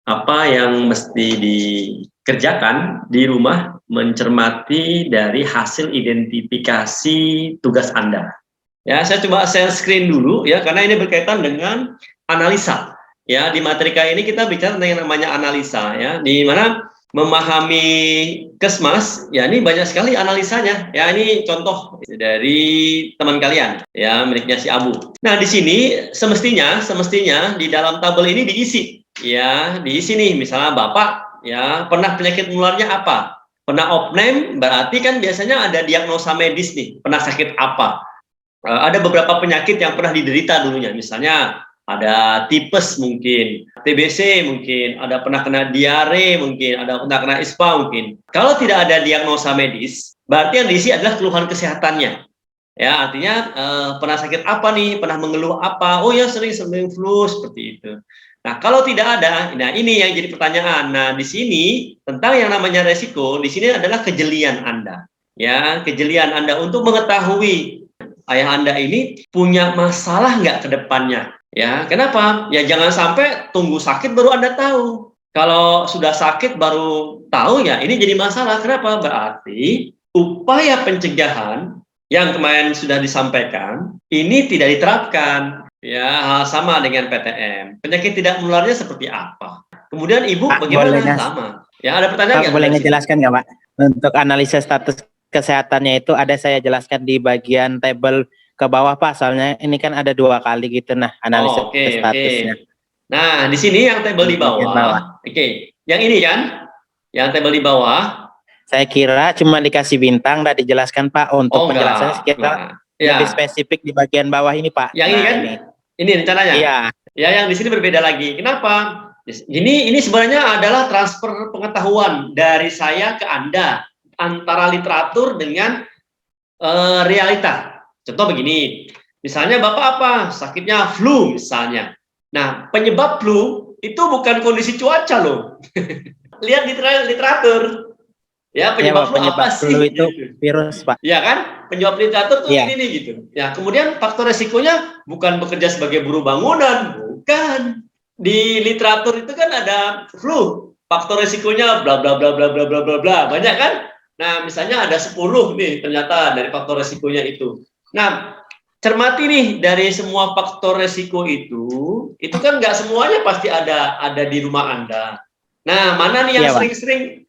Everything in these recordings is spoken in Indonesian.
apa yang mesti dikerjakan di rumah mencermati dari hasil identifikasi tugas Anda. Ya, saya coba share screen dulu ya, karena ini berkaitan dengan analisa. Ya, di materi kali ini kita bicara tentang yang namanya analisa ya, di mana memahami Kesmas, ya ini banyak sekali analisanya. Ya, ini contoh dari teman kalian ya, miliknya si Abu. Nah, di sini semestinya di dalam tabel ini diisi ya, diisi nih misalnya Bapak ya pernah penyakit menularnya apa? Pernah opname, berarti kan biasanya ada diagnosa medis nih, pernah sakit apa? Ada beberapa penyakit yang pernah diderita dulunya, misalnya ada tipes mungkin, TBC mungkin, ada pernah kena diare mungkin, ada pernah kena ISPA mungkin. Kalau tidak ada diagnosa medis, berarti yang diisi adalah keluhan kesehatannya. Ya, artinya pernah sakit apa nih, pernah mengeluh apa? Oh ya, sering flu seperti itu. Nah, kalau tidak ada, nah ini yang jadi pertanyaan. Nah, di sini tentang yang namanya resiko, di sini adalah kejelian Anda. Ya, kejelian Anda untuk mengetahui ayah Anda ini punya masalah nggak ke depannya. Ya, kenapa? Ya jangan sampai tunggu sakit baru Anda tahu. Kalau sudah sakit baru tahu ya ini jadi masalah. Kenapa? Berarti upaya pencegahan yang kemarin sudah disampaikan ini tidak diterapkan. Ya, sama dengan PTM. Penyakit tidak menularnya seperti apa? Kemudian Ibu Pak, bagaimana? Sama. Ya, ada pertanyaan nggak? Boleh ngejelaskan nggak, Pak? Untuk analisa status kesehatannya itu ada saya jelaskan di bagian tabel ke bawah, Pak. Soalnya ini kan ada 2 kali gitu, nah analisa statusnya. Nah, di sini yang tabel di bawah. Oke. Yang ini kan? Yang tabel di bawah. Saya kira cuma dikasih bintang, dan dijelaskan Pak untuk penjelasannya sekitar lebih spesifik di bagian bawah ini, Pak. Yang ini kan? Ini rencananya. Iya. Ya, yang di sini berbeda lagi. Kenapa? Ini sebenarnya adalah transfer pengetahuan dari saya ke Anda antara literatur dengan realita. Contoh begini, misalnya Bapak apa? Sakitnya flu misalnya. Nah, penyebab flu itu bukan kondisi cuaca loh. Lihat di literatur. Ya, penyebab flu apa sih? Flu itu virus, Pak. Ya kan? Penyebab literatur tuh ini gitu. Ya, kemudian faktor resikonya bukan bekerja sebagai buruh bangunan, bukan. Di literatur itu kan ada flu, faktor resikonya bla bla bla bla bla bla bla bla. Banyak kan? Nah, misalnya ada 10 nih ternyata dari faktor resikonya itu. Nah, cermati nih dari semua faktor resiko itu kan nggak semuanya pasti ada di rumah Anda. Nah, mana nih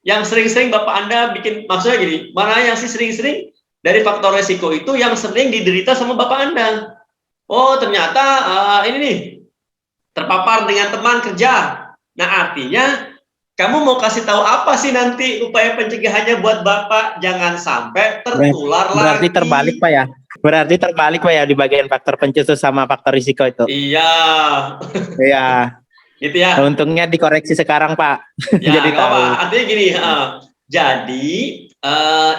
yang sering-sering Bapak Anda bikin, maksudnya gini, mana yang sih sering-sering dari faktor resiko itu yang sering diderita sama Bapak Anda? Oh, ternyata ini nih, terpapar dengan teman kerja. Nah, artinya kamu mau kasih tahu apa sih nanti upaya pencegahannya buat Bapak? Jangan sampai tertular lagi. Berarti terbalik, Pak ya? Berarti terbalik, Pak ya, di bagian faktor pencetus sama faktor risiko itu? Iya. Iya. Gitu ya. Untungnya dikoreksi sekarang, Pak. Ya, jadi tahu. Artinya gini, jadi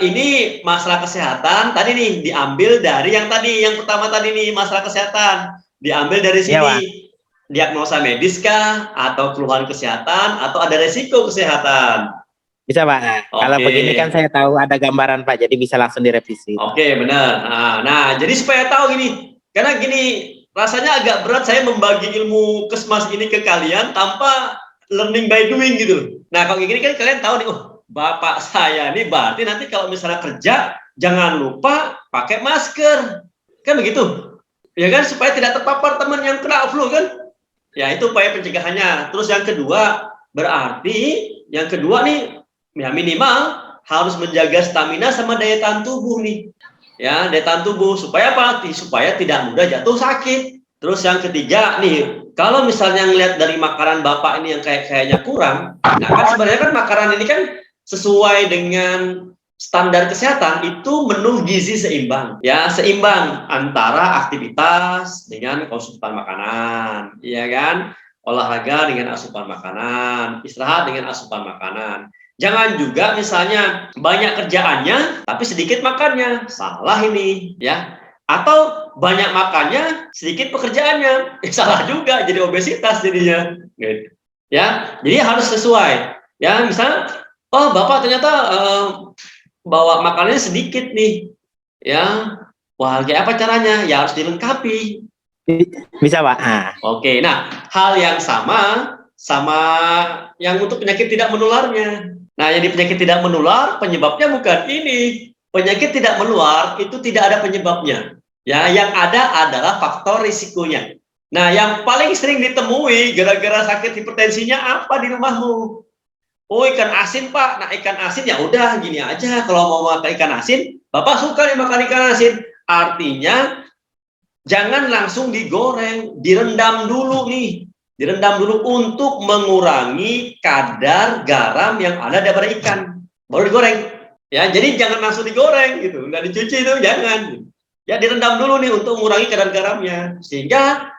ini masalah kesehatan tadi nih diambil dari yang pertama tadi nih, masalah kesehatan diambil dari sini. Ya, diagnosa medis kah, atau keluhan kesehatan, atau ada resiko kesehatan? Bisa, Pak. Kalau begini kan saya tahu ada gambaran, Pak, jadi bisa langsung direvisi. Oke, benar. Nah, jadi supaya tahu gini, karena gini, rasanya agak berat saya membagi ilmu Kesmas ini ke kalian tanpa learning by doing gitu. Nah, kalau gini kan kalian tahu nih, oh, Bapak saya nih berarti nanti kalau misalnya kerja, jangan lupa pakai masker. Kan begitu? Ya kan, supaya tidak terpapar teman yang kena flu kan? Ya, itu upaya pencegahannya. Terus yang kedua, berarti yang kedua nih, ya minimal harus menjaga stamina sama daya tahan tubuh nih. Ya, daya tahan tubuh supaya apa? Supaya tidak mudah jatuh sakit. Terus yang ketiga nih, kalau misalnya ngelihat dari makanan Bapak ini yang kayaknya kurang, nah kan sebenarnya kan makanan ini kan sesuai dengan standar kesehatan itu menu gizi seimbang, ya seimbang antara aktivitas dengan konsumsi makanan, ya kan, olahraga dengan asupan makanan, istirahat dengan asupan makanan. Jangan juga misalnya banyak kerjaannya tapi sedikit makannya, salah ini, ya. Atau banyak makannya sedikit pekerjaannya, salah juga, jadi obesitas jadinya, gitu. Ya, jadi harus sesuai. Ya, misalnya, oh Bapak ternyata bawa makanannya sedikit nih, ya, wah kayak apa caranya? Ya harus dilengkapi. Bisa, Pak. Oke, nah hal yang sama sama yang untuk penyakit tidak menularnya. Nah, yang di penyakit tidak menular, penyebabnya bukan ini. Penyakit tidak menular itu tidak ada penyebabnya. Ya, yang ada adalah faktor risikonya. Nah, yang paling sering ditemui gara-gara sakit hipertensinya apa di rumahmu? Oh, ikan asin, Pak. Nah, ikan asin ya udah gini aja. Kalau mau makan ikan asin, Bapak suka nih makan ikan asin. Artinya jangan langsung digoreng, direndam dulu nih. Direndam dulu untuk mengurangi kadar garam yang ada daripada ikan. Baru digoreng. Ya, jadi jangan langsung digoreng gitu. Nggak dicuci itu, jangan. Ya, direndam dulu nih untuk mengurangi kadar garamnya. Sehingga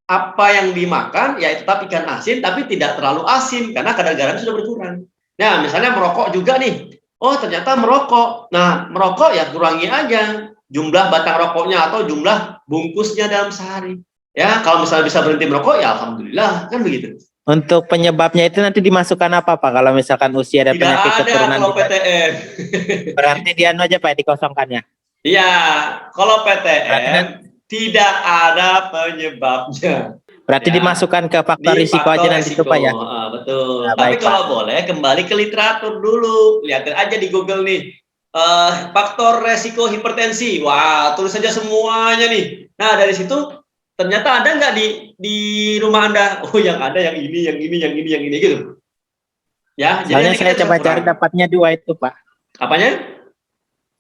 apa yang dimakan ya tetap ikan asin tapi tidak terlalu asin karena kadar garam sudah berkurang. Nah, misalnya merokok juga nih. Oh, ternyata merokok. Nah, merokok ya kurangi aja jumlah batang rokoknya atau jumlah bungkusnya dalam sehari. Ya, kalau misalnya bisa berhenti merokok ya alhamdulillah, kan begitu. Untuk penyebabnya itu nanti dimasukkan apa Pak? Kalau misalkan usia dan penyakit keturunan kalau PTM. Berarti dia aja Pak dikosongkannya. Iya, kalau PTM tidak ada penyebabnya. Berarti ya, dimasukkan ke faktor risiko aja nanti itu Pak ya. Betul. Nah, tapi baik, kalau Pak. boleh kembali ke literatur dulu. Lihat aja di Google nih. Faktor resiko hipertensi. Wah, tulis saja semuanya nih. Nah, dari situ ternyata ada nggak di rumah Anda? Oh, yang ada yang ini, yang ini, yang ini, yang ini gitu. Ya, Soalnya jadi saya coba cari dapatnya 2 itu, Pak. Apanya?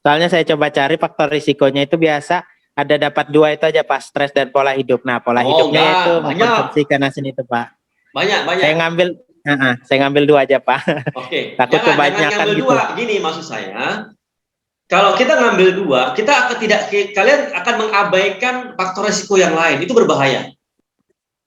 Soalnya saya coba cari faktor risikonya itu biasa ada dapat 2 itu aja Pak, stres dan pola hidup. Nah, pola hidupnya enggak, itu banyak. mengkonsumsi ikan asin itu, Pak. Banyak. Saya ngambil 2 aja, Pak. Oke. Takut kebanyakan jangan ngambil gitu. 2. Gini maksud saya. Kalau kita ngambil 2, kalian akan mengabaikan faktor risiko yang lain. Itu berbahaya.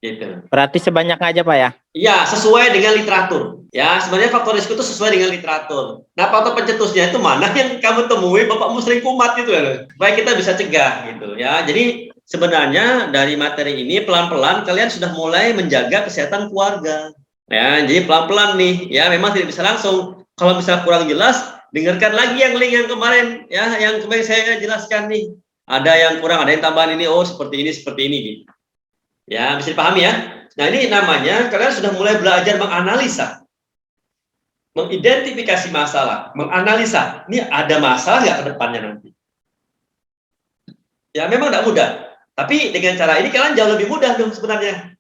Gitu. Berarti sebanyak aja Pak ya? Iya, sesuai dengan literatur. Ya, sebenarnya faktor risiko itu sesuai dengan literatur. Nah, faktor pencetusnya itu mana yang kamu temui bapakmu sering kumat gitu ya. Baik kita bisa cegah gitu ya. Jadi sebenarnya dari materi ini pelan-pelan kalian sudah mulai menjaga kesehatan keluarga. Ya, jadi pelan-pelan nih. Ya, memang tidak bisa langsung. Kalau misalnya kurang jelas, dengarkan lagi yang link yang kemarin ya, yang kemarin saya jelaskan nih. Ada yang kurang, ada yang tambahan ini, oh seperti ini gitu. Ya, bisa dipahami ya. Nah, ini namanya kalian sudah mulai belajar menganalisa, mengidentifikasi masalah, menganalisa. Ini ada masalah nggak ke depannya nanti? Ya, memang tidak mudah. Tapi dengan cara ini kalian jauh lebih mudah dong sebenarnya.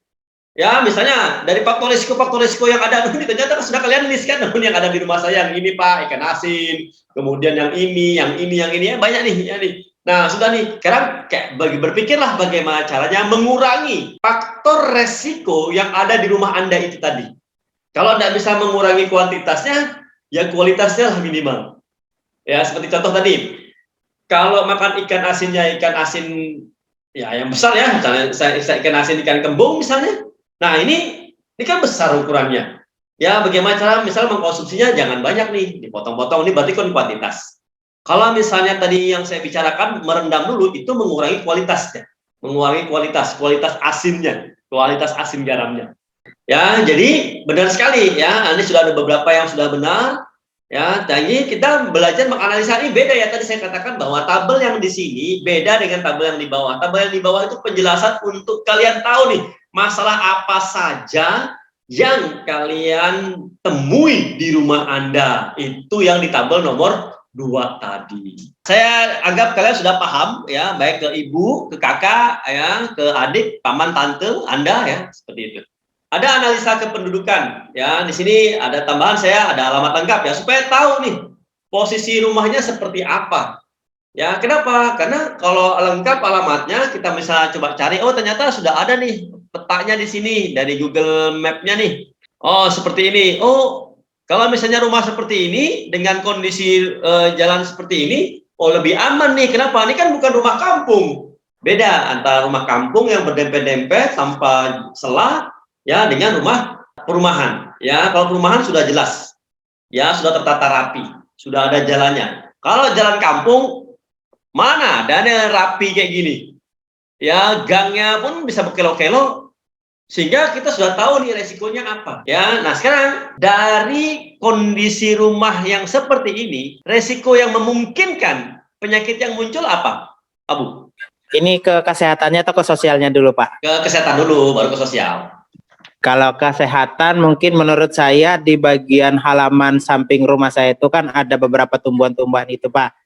Ya, misalnya dari faktor risiko yang ada ini ternyata sudah kalian list kan yang ada di rumah saya, yang ini Pak, ikan asin, kemudian yang ini ya banyak nih ya nih. Nah, sudah nih, sekarang berpikirlah bagaimana caranya mengurangi faktor resiko yang ada di rumah Anda itu tadi. Kalau tidak bisa mengurangi kuantitasnya, ya kualitasnya lah minimal. Ya, seperti contoh tadi, kalau makan ikan asinnya ikan asin ya yang besar ya, misalnya ikan asin ikan kembung misalnya. Nah, ini kan besar ukurannya. Ya, bagaimana cara misalnya mengkonsumsinya jangan banyak nih, dipotong-potong, ini berarti kan kuantitas. Kalau misalnya tadi yang saya bicarakan merendam dulu, itu mengurangi kualitasnya. Mengurangi kualitas asinnya, kualitas asin garamnya. Ya, jadi benar sekali ya, ini sudah ada beberapa yang sudah benar. Ya, jadi kita belajar menganalisa ini beda ya, tadi saya katakan bahwa tabel yang di sini beda dengan tabel yang di bawah. Tabel yang di bawah itu penjelasan untuk kalian tahu nih, masalah apa saja yang kalian temui di rumah Anda. Itu yang di tabel nomor 2 tadi. Saya anggap kalian sudah paham ya, baik ke ibu, ke kakak, ya, ke adik, paman, tante Anda ya, seperti itu. Ada analisa kependudukan ya, di sini ada tambahan saya ada alamat lengkap ya supaya tahu nih posisi rumahnya seperti apa. Ya, kenapa? Karena kalau lengkap alamatnya kita bisa coba cari, oh ternyata sudah ada nih petanya di sini dari Google Map-nya nih. Oh, seperti ini. Oh, kalau misalnya rumah seperti ini dengan kondisi jalan seperti ini, oh lebih aman nih. Kenapa? Ini kan bukan rumah kampung. Beda antara rumah kampung yang berdempet-dempet tanpa selah ya dengan rumah perumahan. Ya, kalau perumahan sudah jelas. Ya, sudah tertata rapi, sudah ada jalannya. Kalau jalan kampung mana adanya rapi kayak gini. Ya, gangnya pun bisa berkelo-kelo sehingga kita sudah tahu nih resikonya apa. Ya, nah sekarang dari kondisi rumah yang seperti ini, resiko yang memungkinkan penyakit yang muncul apa? Abu? Ini ke kesehatannya atau ke sosialnya dulu, Pak? Ke kesehatan dulu, baru ke sosial. Kalau kesehatan mungkin menurut saya di bagian halaman samping rumah saya itu kan ada beberapa tumbuhan-tumbuhan itu Pak.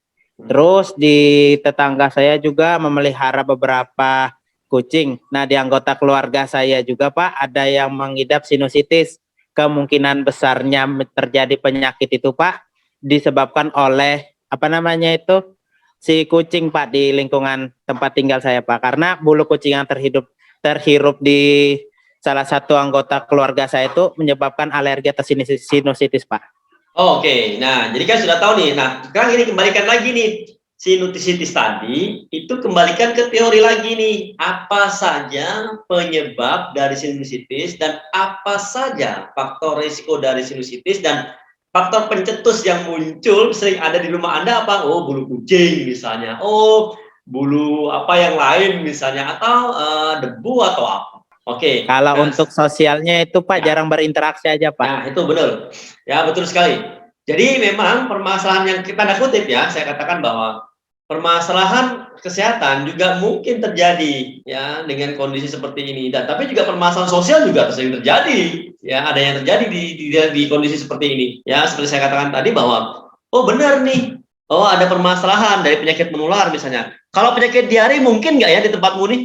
Terus di tetangga saya juga memelihara beberapa kucing. Nah di anggota keluarga saya juga Pak ada yang mengidap sinusitis. Kemungkinan besarnya terjadi penyakit itu Pak disebabkan oleh apa namanya itu si kucing Pak di lingkungan tempat tinggal saya Pak. Karena bulu kucing yang terhirup di salah satu anggota keluarga saya itu menyebabkan alergi atau sinusitis, Pak. Oh, oke. Nah, jadi kan sudah tahu nih. Nah, sekarang ini kembalikan lagi nih. Sinusitis tadi, itu kembalikan ke teori lagi nih. Apa saja penyebab dari sinusitis dan apa saja faktor risiko dari sinusitis dan faktor pencetus yang muncul sering ada di rumah Anda apa? Oh, bulu kucing misalnya. Oh, bulu apa yang lain misalnya atau debu atau apa. Oke. Kalau untuk sosialnya itu Pak ya. jarang berinteraksi aja Pak. Nah itu benar, ya betul sekali. Jadi memang permasalahan yang kita tanda kutip ya, saya katakan bahwa permasalahan kesehatan juga mungkin terjadi ya dengan kondisi seperti ini. Dan tapi juga permasalahan sosial juga sering terjadi. Ya ada yang terjadi di kondisi seperti ini. Ya seperti saya katakan tadi bahwa oh benar nih. Oh ada permasalahan dari penyakit menular misalnya. Kalau penyakit diare mungkin nggak ya di tempatmu nih?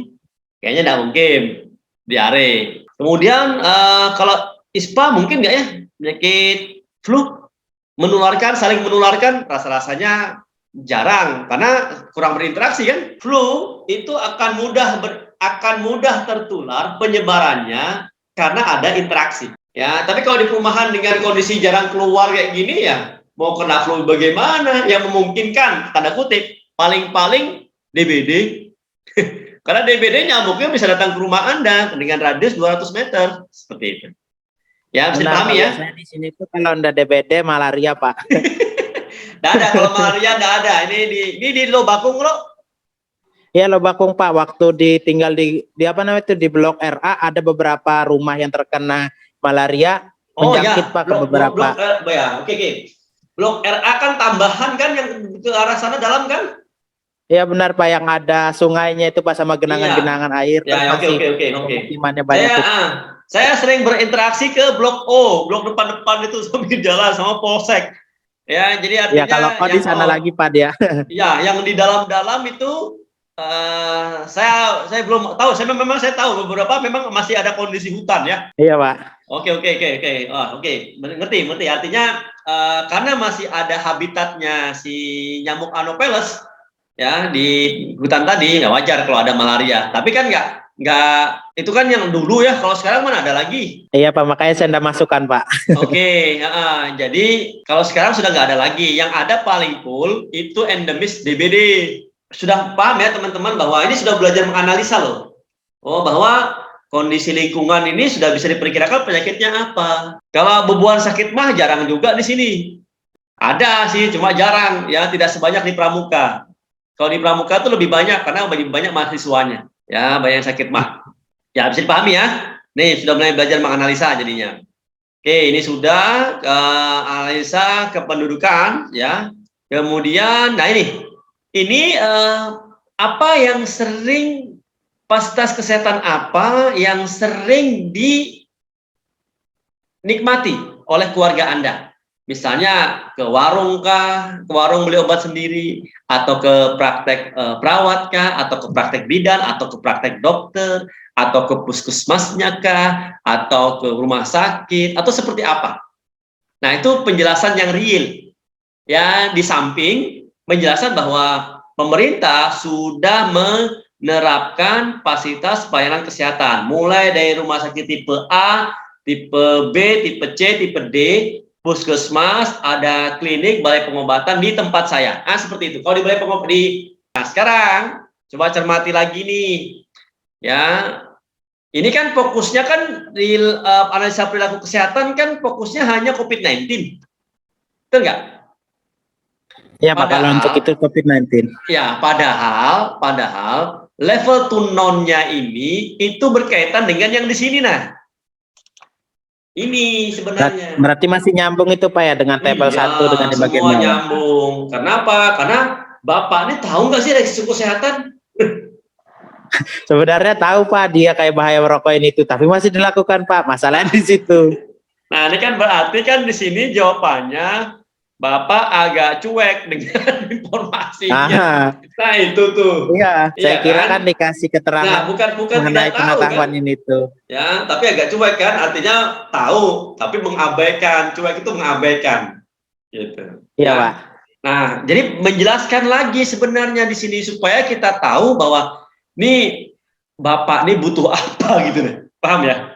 Kayaknya nggak mungkin. Diare. Kemudian kalau ISPA mungkin nggak ya penyakit flu menularkan, saling menularkan, rasa-rasanya jarang karena kurang berinteraksi kan. Flu itu akan mudah tertular penyebarannya karena ada interaksi. Ya, tapi kalau di perumahan dengan kondisi jarang keluar kayak gini ya mau kena flu bagaimana? Yang memungkinkan tanda kutip paling-paling DBD. Karena DBD nyamuknya bisa datang ke rumah Anda dengan radius 200 meter. Seperti itu. Ya, bisa dipahami ya? Saya di sini tuh kalau ada DBD, malaria, Pak. Nggak ada, kalau malaria nggak ada. Ini di Lobakung, loh. Ya, Lobakung, Pak. Waktu tinggal di apa namanya itu di Blok RA, ada beberapa rumah yang terkena malaria, menjangkit, Pak, ke beberapa. Oke. Blok RA kan tambahan kan yang ke arah sana dalam kan? Iya benar Pak, yang ada sungainya itu Pak sama genangan-genangan air. Ya, oke. Saya sering berinteraksi ke Blok O, blok depan-depan itu sambil jalan sama polsek. Ya, jadi artinya. Ya kalau di sana lagi Pak dia. Ya, yang di dalam-dalam itu saya belum tahu. Saya tahu beberapa memang masih ada kondisi hutan ya. Iya Pak. Oke. Oke. Ngerti. Artinya karena masih ada habitatnya si nyamuk Anopheles. Ya di hutan tadi nggak wajar kalau ada malaria, tapi kan nggak itu kan yang dulu ya, kalau sekarang mana ada lagi. Iya Pak, makanya saya nggak masukkan Pak. Oke. Jadi kalau sekarang sudah nggak ada lagi, yang ada paling full itu endemis DBD. Sudah paham ya teman-teman bahwa ini sudah belajar menganalisa loh. Oh bahwa kondisi lingkungan ini sudah bisa diperkirakan penyakitnya apa. Kalau bebuan sakit mah jarang juga di sini. Ada sih, cuma jarang ya, tidak sebanyak di Pramuka. Kalau di Pramuka itu lebih banyak karena lebih banyak mahasiswanya. Ya, banyak sakit mah. Ya, bisa dipahami ya. Nih, sudah mulai belajar menganalisa jadinya. Oke, ini sudah analisa kependudukan ya. Kemudian, nah ini apa yang sering fasilitas kesehatan apa yang sering dinikmati oleh keluarga Anda? Misalnya ke warung kah, ke warung beli obat sendiri, atau ke praktek perawat kah, atau ke praktek bidan, atau ke praktek dokter, atau ke puskesmasnya kah, atau ke rumah sakit, atau seperti apa? Nah itu penjelasan yang real. Ya di samping penjelasan bahwa pemerintah sudah menerapkan fasilitas pelayanan kesehatan, mulai dari rumah sakit tipe A, tipe B, tipe C, tipe D, puskesmas, ada klinik, balai pengobatan di tempat saya. Nah, seperti itu. Kalau di balai pengobatan nah sekarang coba cermati lagi nih. Ya. Ini kan fokusnya kan di analisa perilaku kesehatan kan fokusnya hanya COVID-19. Betul nggak? Ya, Pak, kalau untuk itu COVID-19. Ya, padahal level to known-nya ini itu berkaitan dengan yang di sini nah. Ini sebenarnya. Berarti masih nyambung itu Pak ya dengan tabel 1 dengan di bagian semua nyambung. Kenapa? Karena Bapak ini tahu nggak sih resiko kesehatan? Sebenarnya tahu Pak dia kayak bahaya merokok ini itu, tapi masih dilakukan Pak. Masalahnya di situ. Nah, ini kan berarti kan di sini jawabannya Bapak agak cuek dengan informasinya. Ah, Nah, itu tuh. iya, Iya saya kira kan? kan dikasih keterangan Nah, bukan mengenai tidak tahu kan? pengetahuan ini tuh. Ya, tapi agak cuek kan? Artinya tahu, tapi mengabaikan. Cuek itu mengabaikan. Gitu. Iya Pak. Ya. Nah, jadi menjelaskan lagi sebenarnya di sini supaya kita tahu bahwa nih Bapak nih butuh apa gitu nih. Paham ya?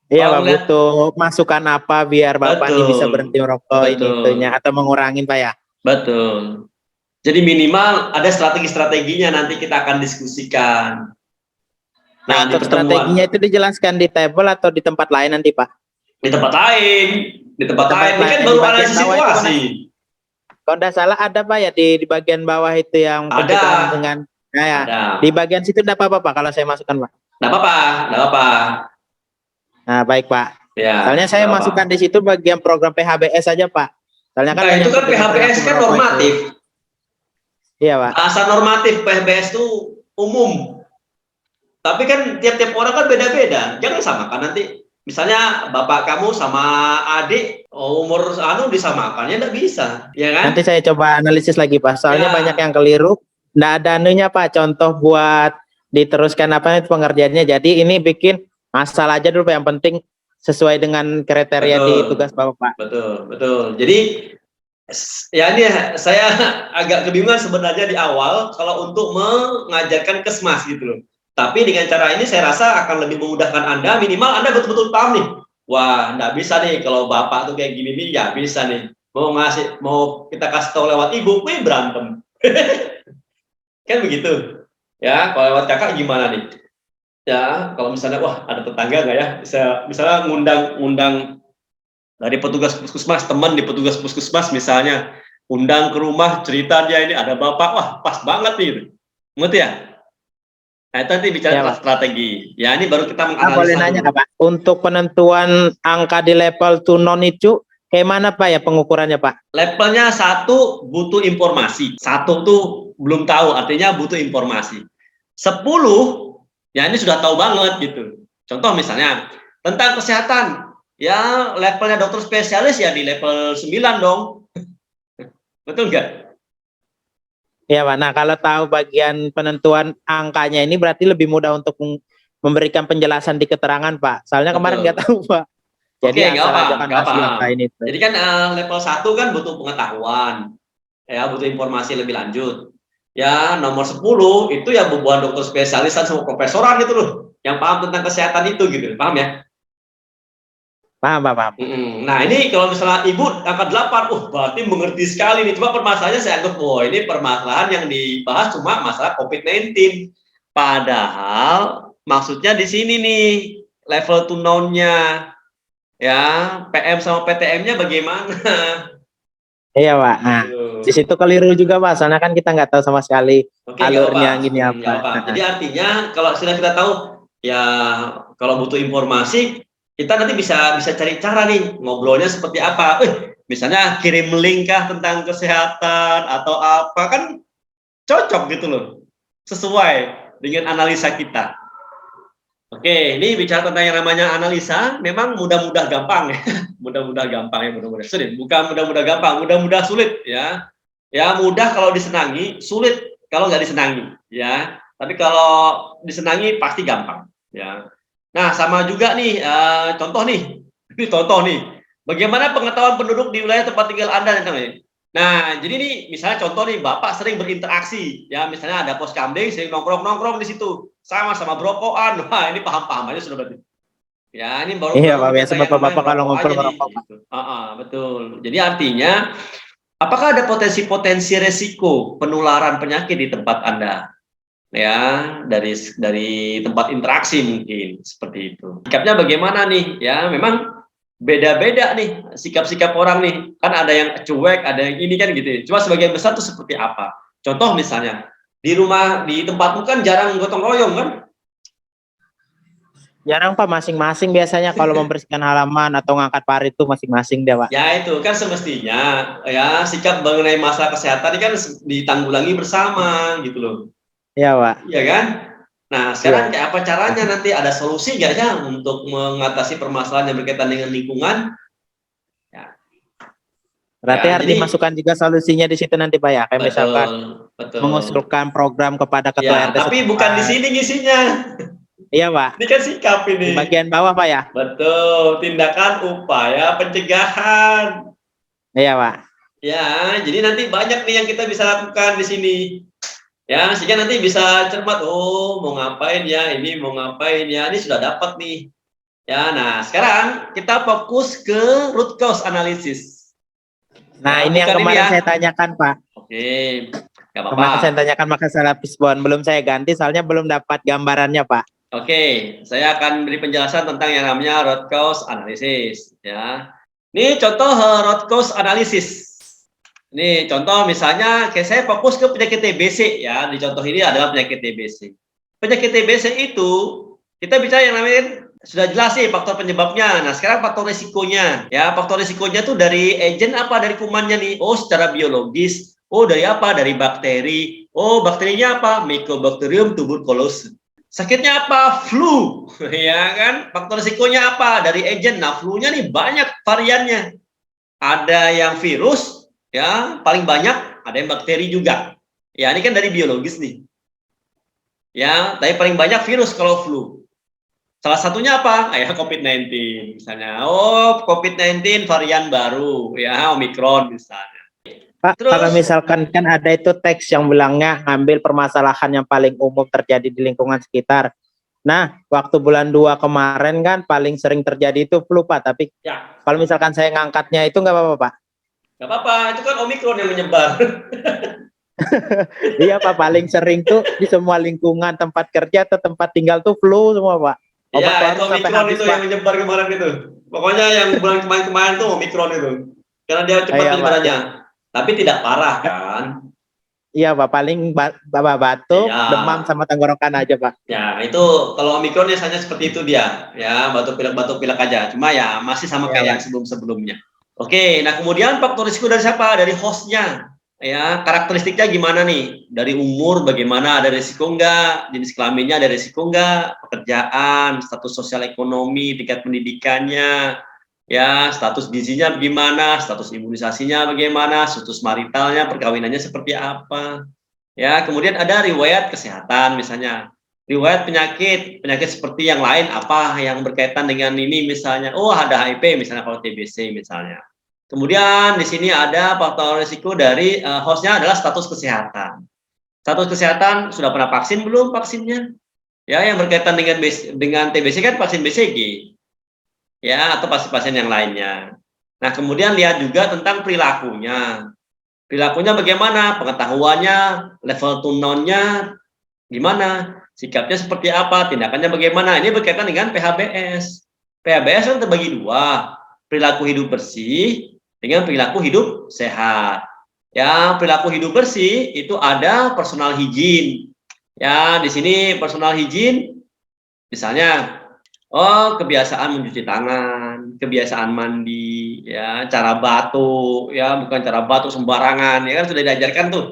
Iya Kalau Pak, ngeliat butuh masukan apa biar Bapak ini bisa berhenti betul, merokok ini itunya betul, atau mengurangin Pak ya? betul. Jadi minimal ada strategi-strateginya nanti kita akan diskusikan. Nah, Nah, di untuk strateginya pertemuan itu dijelaskan di table atau di tempat lain nanti Pak? di tempat lain, di Di tempat lain. tempat Ini kan lain di baru bagian analisis bawah itu situasi. kalau nggak salah ada Pak ya di bagian bawah itu yang Ada, pencegahan dengan nah ya, ada. di bagian situ ada apa Pak kalau saya masukkan Pak? Nggak apa-apa, nggak apa-apa. Nah, baik Pak. Soalnya Ya, saya nggak apa-apa. masukkan di situ bagian program PHBS saja Pak. Soalnya kan Nah, itu menyangkut kan dengan perilaku PHBS kan merokok itu. normatif. Iya Pak. Bahasa normatif PHBS itu umum. Tapi kan tiap-tiap orang kan beda-beda. Jangan samakan nanti. Misalnya bapak kamu sama adik umur disamakan ya nggak bisa, ya kan? Nanti saya coba analisis lagi Pak. Soalnya Ya, banyak yang keliru. Nggak ada anunya Pak. Contoh buat diteruskan apa itu pengerjaannya. Jadi ini bikin asal aja dulu Pak. Yang penting sesuai dengan kriteria di tugas betul, Bapak Pak. betul. Jadi ya ini saya agak kebingungan sebenarnya di awal kalau untuk mengajarkan kesmas gitu loh. Tapi dengan cara ini saya rasa akan lebih memudahkan Anda, minimal Anda betul-betul paham nih. Wah, nggak bisa nih kalau Bapak tuh kayak gini nih, ya bisa nih. Mau kita kasih tahu lewat ibu, berantem. Kan begitu. Ya, kalau lewat kakak gimana nih? Ya, kalau misalnya wah ada tetangga nggak ya? Bisa misalnya ngundang dari petugas puskesmas, teman di petugas puskesmas misalnya, undang ke rumah cerita dia ini ada bapak, wah pas banget nih. Ngerti ya? Nah, itu nanti bicara Ya tentang Pak. strategi. Ya, ini baru kita Boleh menganalisa nanya dulu. nggak Pak? Untuk penentuan angka di level to non itu kayak mana Pak ya pengukurannya Pak? Levelnya 1 butuh informasi. 1 tuh belum tahu, artinya butuh informasi. 10, ya ini sudah tahu banget gitu. Contoh misalnya, tentang kesehatan. Ya, levelnya dokter spesialis ya di level 9 dong. Betul nggak? Ya Pak. Nah kalau tahu bagian penentuan angkanya ini berarti lebih mudah untuk memberikan penjelasan di keterangan Pak. Soalnya kemarin nggak Betul. tahu Pak. Oke, Jadi nggak asal apa, aja kan nggak kasih paham. angka ini tuh. Jadi kan level 1 kan butuh pengetahuan. Ya, butuh informasi lebih lanjut. Ya, nomor 10 itu ya bubuhan dokter spesialisan sama profesoran itu loh, yang paham tentang kesehatan itu gitu, paham ya? Paham Pak, paham. Nah, ini kalau misalnya ibu angka 8, berarti mengerti sekali nih. Cuma permasalahannya saya anggap, ini permasalahan yang dibahas cuma masalah COVID-19. Padahal maksudnya di sini nih, level to known-nya, ya, PM sama PTM-nya bagaimana? Iya Pak. Nah di situ keliru juga Pak. Soalnya kan kita nggak tahu sama sekali Oke, nggak apa-apa. alurnya gini Nggak apa. apa. Jadi artinya kalau sudah kita tahu, ya kalau butuh informasi, kita nanti bisa cari cara nih ngobrolnya seperti apa. Misalnya kirim link kah tentang kesehatan atau apa, kan cocok gitu loh, sesuai dengan analisa kita. Oke, ini bicara tentang yang namanya analisa, memang mudah-mudah gampang ya, mudah-mudah gampang ya, mudah-mudah sulit. Bukan mudah-mudah gampang, mudah-mudah sulit ya. Ya mudah kalau disenangi, sulit kalau nggak disenangi ya. Tapi kalau disenangi pasti gampang ya. Nah, sama juga nih contoh nih. Ini contoh nih. Bagaimana pengetahuan penduduk di wilayah tempat tinggal Anda nih? Nah, jadi nih misalnya contoh nih, Bapak sering berinteraksi ya, misalnya ada pos kamling sering nongkrong-nongkrong di situ. Sama brokoan. Wah, ini paham-paham aja sudah berarti. Ya, ini baru Iya Pak. kita Biasa yang namanya bapak-bapak kalau merokok ngumpul aja nih merokok Pak. gitu. Betul. Jadi artinya apakah ada potensi-potensi resiko penularan penyakit di tempat Anda? Ya, dari tempat interaksi mungkin seperti itu. Sikapnya bagaimana nih? Ya, memang beda-beda nih sikap-sikap orang nih. Kan ada yang cuek, ada yang ini kan gitu. Cuma sebagian besar tuh seperti apa? Contoh misalnya, di tempatmu kan jarang gotong royong kan? Jarang Pak, masing-masing biasanya kalau membersihkan halaman atau ngangkat parit itu masing-masing dia Pak. Ya itu kan semestinya ya sikap mengenai masalah kesehatan ini kan ditanggulangi bersama gitu loh. Iya, Pak. Iya kan? Nah, sekarang Iya. kayak apa caranya nanti ada solusi nggak ya untuk mengatasi permasalahan yang berkaitan dengan lingkungan? Ya, Berarti ya harus jadi dimasukkan juga solusinya di situ nanti, Pak ya. Kayak misalkan betul, betul. mengusulkan program kepada ketua Ya, RT tapi bukan di setempat. sini ngisinya. Iya, Pak. Ini kan sikap Di ini. bagian bawah, Pak ya. Betul, tindakan upaya pencegahan. Iya, Pak. Ya, jadi nanti banyak nih yang kita bisa lakukan di sini. Ya, sehingga nanti bisa cermat, oh mau ngapain ya, ini mau ngapain ya, ini sudah dapat nih. Ya, nah sekarang kita fokus ke root cause analysis. Nah, Ya, ini yang bukan ini kemarin ya. saya tanyakan, Pak. Oke, nggak apa-apa. Kemarin saya tanyakan masalah fishbone. Belum saya ganti, soalnya belum dapat gambarannya, Pak. Oke, saya akan beri penjelasan tentang yang namanya root cause analysis. Ya, ini contoh root cause analysis. Ini contoh misalnya, kayak saya fokus ke penyakit TBC ya. Di contoh ini adalah penyakit TBC. Penyakit TBC itu kita bicara yang namanya sudah jelas sih faktor penyebabnya. Nah, sekarang faktor risikonya. Ya, faktor risikonya tuh dari agent apa? Dari kumannya nih. Oh, secara biologis. Oh, dari apa? Dari bakteri. Oh, bakterinya apa? Mycobacterium tuberculosis. Sakitnya apa? Flu. Ya kan? Faktor risikonya apa? Dari agent. Nah, flu-nya nih banyak variannya. Ada yang virus, ya, paling banyak, ada yang bakteri juga. Ya, ini kan dari biologis nih. Ya, tapi paling banyak virus kalau flu. Salah satunya apa? Ya, COVID-19 misalnya. Oh, COVID-19 varian baru, ya, Omicron misalnya. Pak, kalau Terus, misalkan kan ada itu teks yang bilangnya ngambil permasalahan yang paling umum terjadi di lingkungan sekitar. Nah, waktu bulan 2 kemarin kan paling sering terjadi itu flu, Pak. Tapi ya, kalau misalkan saya ngangkatnya itu nggak apa-apa, Pak. nggak apa-apa, itu kan Omicron yang menyebar. Iya, Pak. Paling sering tuh di semua lingkungan tempat kerja atau tempat tinggal tuh flu semua, Pak. Obat Ya, itu warung sampai Omicron habis, itu yang Pak. menyebar kemarin itu. Pokoknya yang bulan kemarin-kemarin tuh Omicron itu. Karena dia cepat Iya, Pak. penyebarannya. Tapi tidak parah kan? Iya, Pak. Paling batuk, Iya. demam sama tenggorokan aja, Pak. Ya, itu kalau Omicron biasanya seperti itu dia, ya, batuk pilek aja. Cuma ya masih sama Iya, kayak yang Pak. sebelum-sebelumnya. Oke, nah kemudian faktor risiko dari siapa? Dari hostnya. Ya, karakteristiknya gimana nih? Dari umur bagaimana, ada risiko enggak? Jenis kelaminnya ada risiko enggak? Pekerjaan, status sosial ekonomi, tingkat pendidikannya, ya, status gizinya bagaimana, status imunisasinya bagaimana, status maritalnya, perkawinannya seperti apa. Ya, kemudian ada riwayat kesehatan misalnya. Riwayat penyakit, penyakit seperti yang lain apa yang berkaitan dengan ini misalnya. Oh, ada HIV misalnya kalau TBC misalnya. Kemudian di sini ada faktor risiko dari hostnya adalah status kesehatan. Status kesehatan sudah pernah vaksin belum vaksinnya? Ya, yang berkaitan dengan TBC kan vaksin BCG. Ya, atau pasien-pasien yang lainnya. Nah, kemudian lihat juga tentang perilakunya. Perilakunya bagaimana? Pengetahuannya, level to know-nya gimana? Sikapnya seperti apa? Tindakannya bagaimana? Ini berkaitan dengan PHBS. PHBS kan terbagi dua, perilaku hidup bersih dengan perilaku hidup sehat. Ya, perilaku hidup bersih itu ada personal hygiene. Ya, di sini personal hygiene misalnya, oh, kebiasaan mencuci tangan, kebiasaan mandi, ya, cara batuk, ya, bukan cara batuk sembarangan, ya kan sudah diajarkan tuh.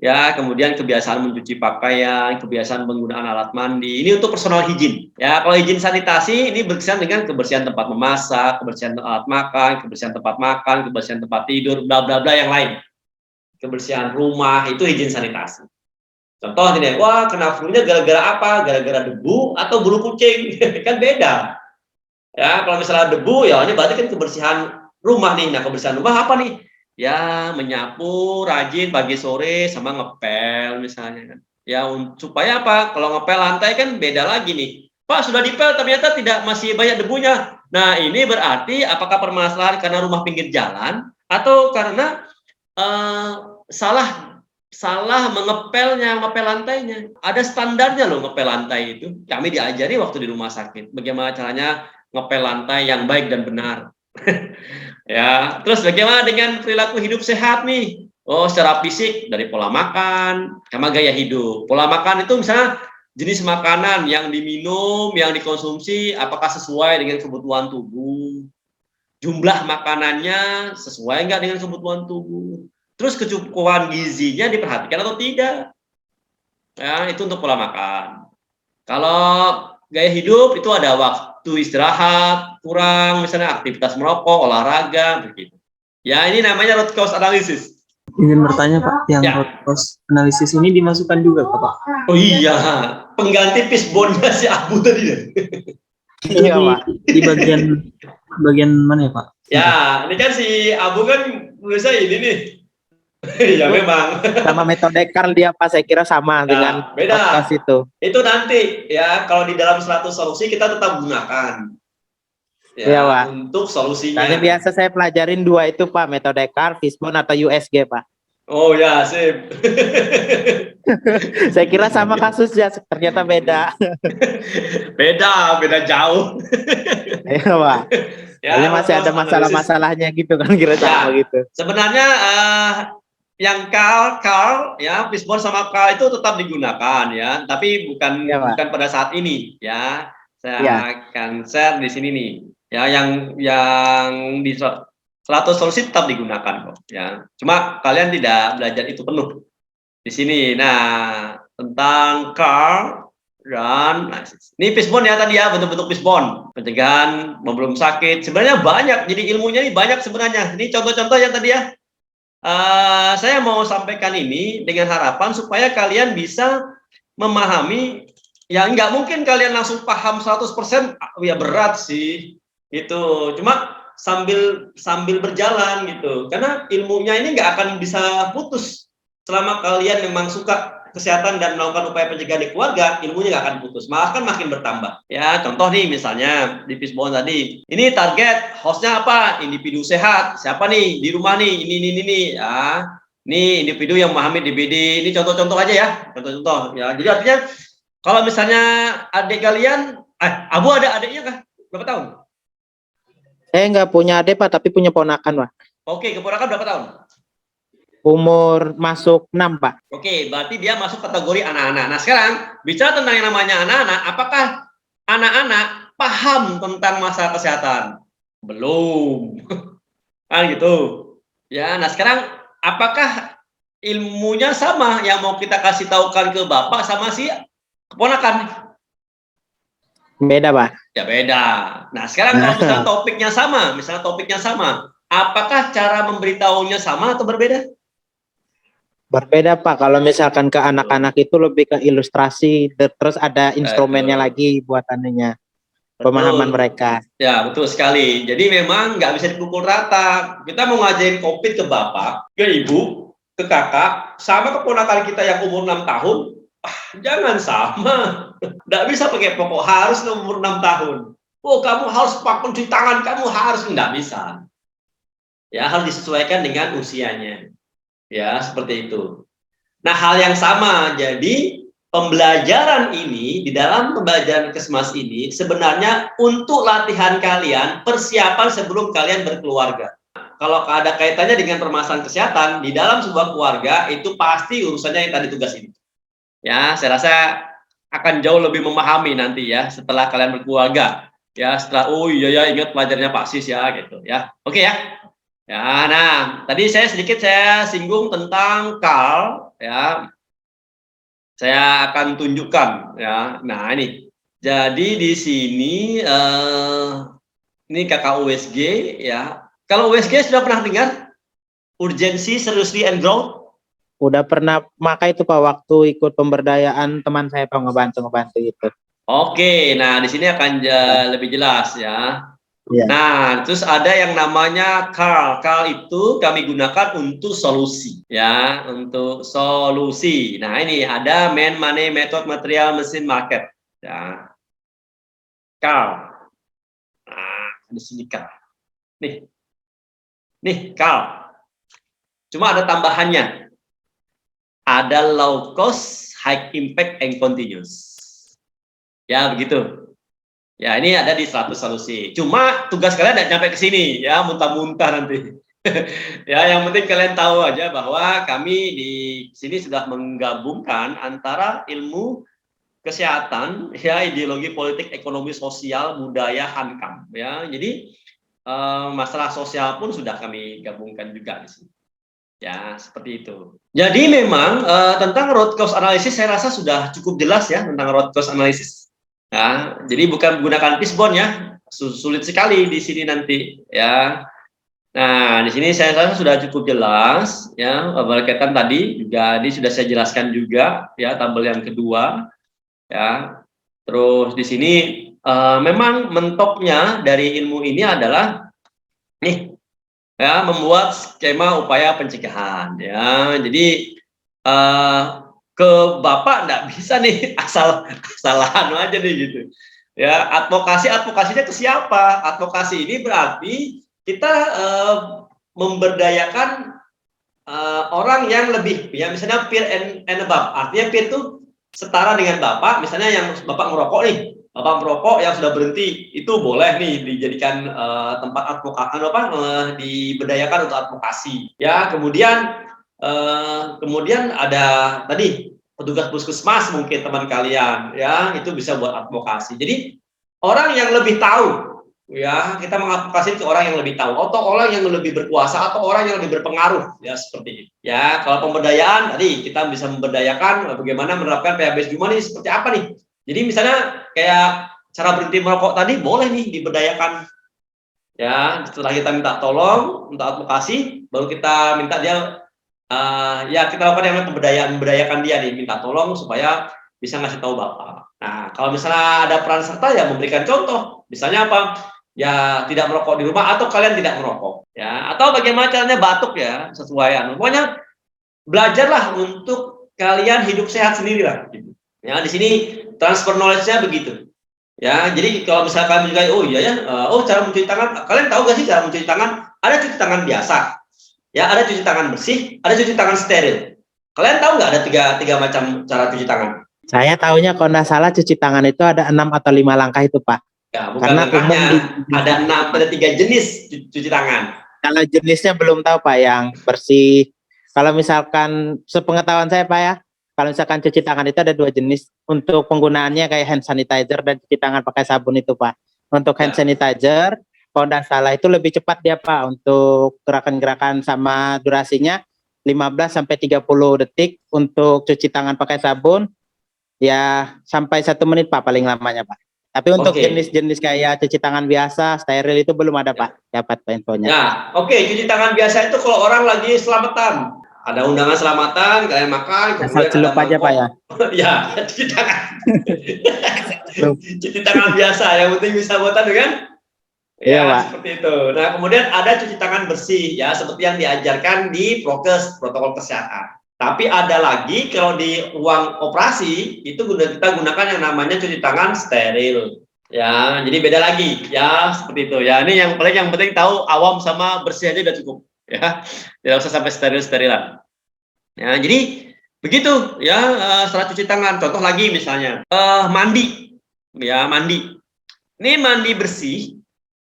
Ya, kemudian kebiasaan mencuci pakaian, kebiasaan penggunaan alat mandi. Ini untuk personal hygiene. Ya, kalau hygiene sanitasi ini berkaitan dengan kebersihan tempat memasak, kebersihan alat makan, kebersihan tempat makan, kebersihan tempat tidur, bla bla bla yang lain. Kebersihan rumah itu hygiene sanitasi. Contoh ini, wah kena flu-nya gara-gara apa? Gara-gara debu atau bulu kucing? Kan beda. Ya, kalau misalnya debu, ya ini berarti kan kebersihan rumah nih. Nah, kebersihan rumah apa nih? Ya, menyapu rajin pagi sore sama ngepel misalnya kan. Ya, supaya apa? Kalau ngepel lantai kan beda lagi nih. Pak, sudah dipel ternyata tidak masih banyak debunya. Nah, ini berarti apakah permasalahan karena rumah pinggir jalan atau karena eh, salah salah ngepel lantainya. Ada standarnya loh ngepel lantai itu. Kami diajari waktu di rumah sakit bagaimana caranya ngepel lantai yang baik dan benar. Ya, terus bagaimana dengan perilaku hidup sehat nih? Oh, secara fisik dari pola makan sama gaya hidup. Pola makan itu misalnya jenis makanan yang diminum, yang dikonsumsi apakah sesuai dengan kebutuhan tubuh. Jumlah makanannya sesuai nggak dengan kebutuhan tubuh. Terus kecukupan gizinya diperhatikan atau tidak? Ya, itu untuk pola makan. Kalau gaya hidup itu ada waktu istirahat kurang, misalnya aktivitas merokok, olahraga, begitu. Ya, ini namanya root cause analysis. Ingin bertanya Pak, yang Ya. root cause analisis ini dimasukkan juga Pak? Oh iya, pengganti fishbone-nya si Abu tadi deh. Itu Iya, Pak. di bagian mana ya Pak? Ya, ini kan si Abu kan nulisnya ini nih. Ya memang. Sama metode Carl dia Pak, saya kira sama dengan Ya, beda. podcast itu. Itu nanti ya, kalau di dalam 100 solusi kita tetap gunakan. Ya, Iya, Pak. untuk solusinya. Soalnya biasa saya pelajarin dua itu Pak, metode Carl, fishbone atau USG Pak. Oh ya, sip. Saya kira sama kasusnya, ternyata beda. Beda jauh. Iya Pak. Ya, Soalnya masih ada root cause masalah-masalahnya gitu kan, kira Ya. sama gitu. Sebenarnya yang Carl ya, fishbone sama Carl itu tetap digunakan ya, tapi bukan Ya, Pak. bukan pada saat ini ya. Saya Ya. akan share di sini nih. Ya, yang di 100 solusi tetap digunakan kok ya. Cuma kalian tidak belajar itu penuh di sini. Nah, tentang Carl dan ini fishbone ya tadi ya, bentuk-bentuk fishbone, pencegahan sebelum sakit. Sebenarnya banyak, jadi ilmunya ini banyak sebenarnya. Ini contoh-contoh ya tadi ya. Saya mau sampaikan ini dengan harapan supaya kalian bisa memahami. Ya nggak mungkin kalian langsung paham 100%, ya berat sih gitu. Cuma sambil berjalan gitu, karena ilmunya ini nggak akan bisa putus selama kalian memang suka kesehatan dan melakukan upaya pencegahan di keluarga. Ilmunya nggak akan putus, malah kan makin bertambah. Ya contoh nih, misalnya di fishbone tadi, ini target hostnya apa? Individu sehat. Siapa nih di rumah nih? Ini ya. Ini individu yang memahami DBD. Ini contoh-contoh aja ya, contoh-contoh ya. Jadi artinya kalau misalnya adik kalian, Abu ada adiknya kah? Berapa tahun? Saya nggak punya adik Pak, tapi punya ponakan Pak. Oke, keponakan berapa tahun? Umur masuk 6 Pak. Oke, berarti dia masuk kategori anak-anak. Nah sekarang bicara tentang yang namanya anak-anak, apakah anak-anak paham tentang masalah kesehatan? Belum. Kan gitu. Ya, nah sekarang apakah ilmunya sama yang mau kita kasih tahukan ke bapak sama si keponakan? Beda Pak. Ya beda. Nah sekarang kalau misalnya topiknya sama, apakah cara memberitahunya sama atau berbeda? Berbeda Pak. Kalau misalkan ke anak-anak itu lebih ke ilustrasi, terus ada instrumennya lagi buat anunya, pemahaman mereka. Ya betul sekali. Jadi memang nggak bisa dipukul rata. Kita mau ngajarin COVID ke bapak, ke ibu, ke kakak, sama keponakan kita yang umur 6 tahun, jangan sama. Nggak bisa pakai pokok harus umur 6 tahun. Oh kamu harus pakai cuci tangan, kamu harus, nggak bisa. Ya harus disesuaikan dengan usianya. Ya seperti itu. Nah hal yang sama, jadi pembelajaran ini, di dalam pembelajaran Kesmas ini sebenarnya untuk latihan kalian, persiapan sebelum kalian berkeluarga. Kalau ada kaitannya dengan permasalahan kesehatan di dalam sebuah keluarga, itu pasti urusannya yang tadi tugas ini. Ya, saya rasa akan jauh lebih memahami nanti ya setelah kalian berkeluarga. Ya, setelah oh iya ya ingat pelajarnya Pak Sis ya gitu ya. Oke ya. Ya, nah tadi saya singgung tentang Carl ya. Saya akan tunjukkan ya. Nah ini, jadi di sini ini kakak USG ya. Kalau USG sudah pernah dengar urgensi, seriously and growth? Udah pernah maka itu Pak, waktu ikut pemberdayaan teman saya Pak, ngebantu itu. Oke, nah di sini akan lebih jelas ya. Ya. Nah, terus ada yang namanya Carl. Carl itu kami gunakan untuk solusi, ya, untuk solusi. Nah, ini ada man, money, method, material, mesin, market. Ya. Carl. Nah, di sini Carl. Nih Carl. Cuma ada tambahannya. Ada low cost, high impact, and continuous. Ya, begitu. Ya, ini ada di 100 solusi. Cuma tugas kalian tidak sampai ke sini ya, muntah-muntah nanti. Ya, yang penting kalian tahu aja bahwa kami di sini sudah menggabungkan antara ilmu kesehatan, ya, ideologi politik, ekonomi, sosial, budaya, hankam, ya. Jadi masalah sosial pun sudah kami gabungkan juga di sini. Ya, seperti itu. Jadi memang tentang root cause analysis saya rasa sudah cukup jelas ya tentang root cause analysis. Ya, jadi bukan menggunakan fishbone ya, sulit sekali di sini nanti ya. Nah, di sini saya rasa sudah cukup jelas ya, berkaitan tadi juga ini sudah saya jelaskan juga ya tabel yang kedua ya. Terus di sini memang mentoknya dari ilmu ini adalah nih ya membuat skema upaya pencegahan ya. Jadi ke Bapak nggak bisa nih asal-asalan aja nih gitu. Ya, advokasinya ke siapa? Advokasi ini berarti kita memberdayakan orang yang lebih ya, misalnya peer and above. Artinya peer itu setara dengan Bapak, misalnya yang Bapak merokok nih. Bapak merokok yang sudah berhenti itu boleh nih dijadikan tempat advokasi diberdayakan untuk advokasi. Ya, kemudian ada tadi petugas puskesmas mungkin teman kalian ya itu bisa buat advokasi. Jadi orang yang lebih tahu ya kita mengadvokasi ke orang yang lebih tahu atau orang yang lebih berkuasa atau orang yang lebih berpengaruh ya seperti itu. Ya kalau pemberdayaan tadi kita bisa memberdayakan bagaimana menerapkan PHBS Juma ini seperti apa nih. Jadi misalnya kayak cara berhenti merokok tadi boleh nih diberdayakan. Ya setelah kita minta tolong untuk advokasi baru kita minta dia ya kita lakukan yang memberdayakan dia nih, minta tolong supaya bisa ngasih tahu Bapak. Nah, kalau misalnya ada peran serta ya memberikan contoh. Misalnya apa? Ya tidak merokok di rumah atau kalian tidak merokok. Ya, atau bagaimana caranya batuk ya, sesuai pokoknya belajarlah untuk kalian hidup sehat sendiri lah. Gitu. Ya, di sini transfer knowledge-nya begitu. Ya, jadi kalau misalkan juga oh iya ya, cara mencuci tangan, kalian tahu gak sih cara mencuci tangan? Ada cuci tangan biasa. Ya, ada cuci tangan bersih, ada cuci tangan steril. Kalian tahu nggak ada tiga macam cara cuci tangan? Saya tahunya kalau nggak salah cuci tangan itu ada 6 atau 5 langkah itu, Pak. Ya, bukan Karena langkahnya. Ada 3 jenis cuci tangan. Kalau jenisnya belum tahu, Pak, yang bersih. Kalau misalkan sepengetahuan saya, Pak ya, kalau misalkan cuci tangan itu ada 2 jenis. Untuk penggunaannya kayak hand sanitizer dan cuci tangan pakai sabun itu, Pak. Untuk hand sanitizer kalau nggak salah itu lebih cepat dia Pak untuk gerakan-gerakan sama durasinya 15 sampai 30 detik. Untuk cuci tangan pakai sabun ya sampai 1 menit Pak paling lamanya Pak. Tapi untuk jenis-jenis kayak cuci tangan biasa, steril itu belum ada Pak. Dapat Pak infonya. Nah, cuci tangan biasa itu kalau orang lagi selamatan. Ada undangan selamatan, kalian makan, asal celup aja Pak ya. Ya, cuci tangan. Cuci tangan biasa, yang penting bisa buatan kan? Ya, Pak. Seperti itu. Nah, kemudian ada cuci tangan bersih ya, seperti yang diajarkan di prokes, protokol kesehatan. Tapi ada lagi kalau di ruang operasi itu kita gunakan yang namanya cuci tangan steril. Ya, jadi beda lagi ya seperti itu. Ya, ini yang penting tahu awam sama bersih aja udah cukup ya. Tidak usah sampai sterilan. Ya, jadi begitu ya setelah cuci tangan. Contoh lagi misalnya mandi. Ya, mandi. Ini mandi bersih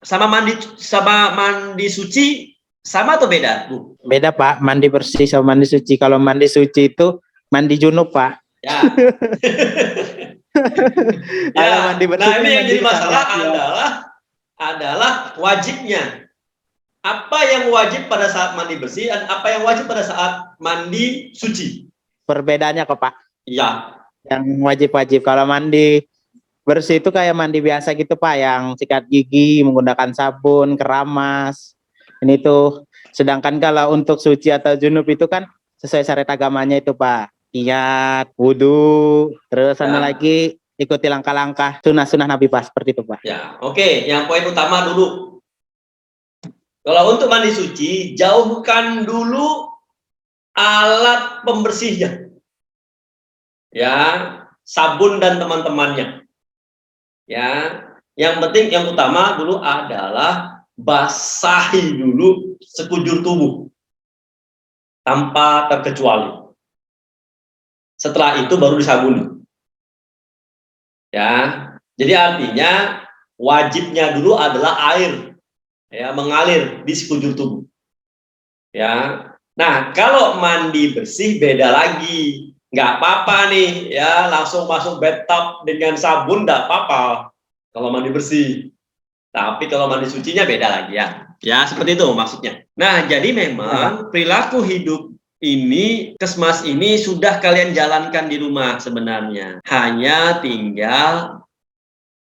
sama mandi suci sama atau beda, Bu? Beda Pak, mandi bersih sama mandi suci. Kalau mandi suci itu mandi junub Pak. Ya. Ya. Mandi bersih. Nah ini yang jadi masalah adalah wajibnya. Apa yang wajib pada saat mandi bersih dan apa yang wajib pada saat mandi suci? Perbedaannya kok Pak? Iya. Yang wajib-wajib kalau mandi bersih itu kayak mandi biasa gitu Pak, yang sikat gigi, menggunakan sabun, keramas. Ini tuh, sedangkan kalau untuk suci atau junub itu kan sesuai syariat agamanya itu Pak, niat, wudhu, terus sama lagi ikuti langkah-langkah sunnah-sunnah Nabi Pak, seperti itu Pak. Ya, oke. Yang poin utama dulu. Kalau untuk mandi suci, jauhkan dulu alat pembersihnya. Ya, sabun dan teman-temannya. Ya, yang penting yang utama dulu adalah basahi dulu sekujur tubuh tanpa terkecuali. Setelah itu baru disabuni. Ya, jadi artinya wajibnya dulu adalah air, ya mengalir di sekujur tubuh. Ya, nah kalau mandi bersih beda lagi, nggak apa-apa nih, ya langsung masuk bathtub dengan sabun nggak apa-apa kalau mandi bersih. Tapi kalau mandi sucinya beda lagi ya. Ya, seperti itu maksudnya. Nah, jadi memang perilaku hidup ini, Kesmas ini sudah kalian jalankan di rumah sebenarnya. Hanya tinggal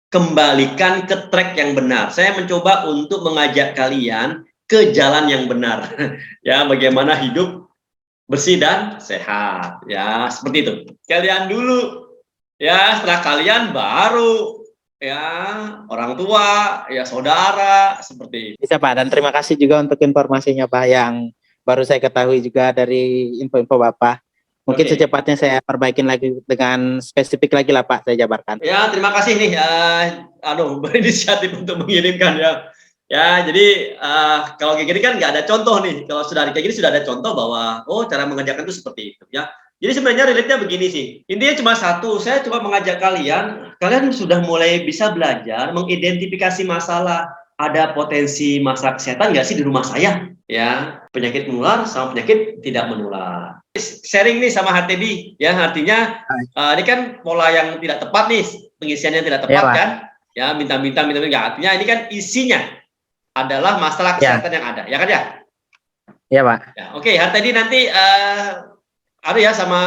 kembalikan ke track yang benar. Saya mencoba untuk mengajak kalian ke jalan yang benar. Ya, bagaimana hidup bersih dan sehat. Ya, seperti itu. Kalian dulu. Ya, setelah kalian baru ya orang tua, ya saudara, seperti itu. Bisa Pak, dan terima kasih juga untuk informasinya Pak yang baru saya ketahui juga dari info-info Bapak. Mungkin Oke. secepatnya saya perbaikin lagi dengan spesifik lagi lah Pak, saya jabarkan. Ya, terima kasih nih berinisiatif untuk mengirimkan ya. Ya, jadi kalau kayak gini kan nggak ada contoh nih. Kalau sudah kayak gini sudah ada contoh bahwa oh cara mengerjakan itu seperti itu ya. Jadi sebenarnya relate-nya begini sih. Intinya cuma satu, saya coba mengajak kalian sudah mulai bisa belajar mengidentifikasi masalah. Ada potensi masalah kesehatan nggak sih di rumah saya? Ya, penyakit menular sama penyakit tidak menular. Sharing nih sama HTB, ya artinya ini kan pola yang tidak tepat nih, pengisiannya tidak tepat Ya, kan? Ya, minta-minta, artinya ini kan isinya adalah masalah kesehatan yang ada, ya kan ya? Ya Pak. Ya, oke, HTB nanti ya sama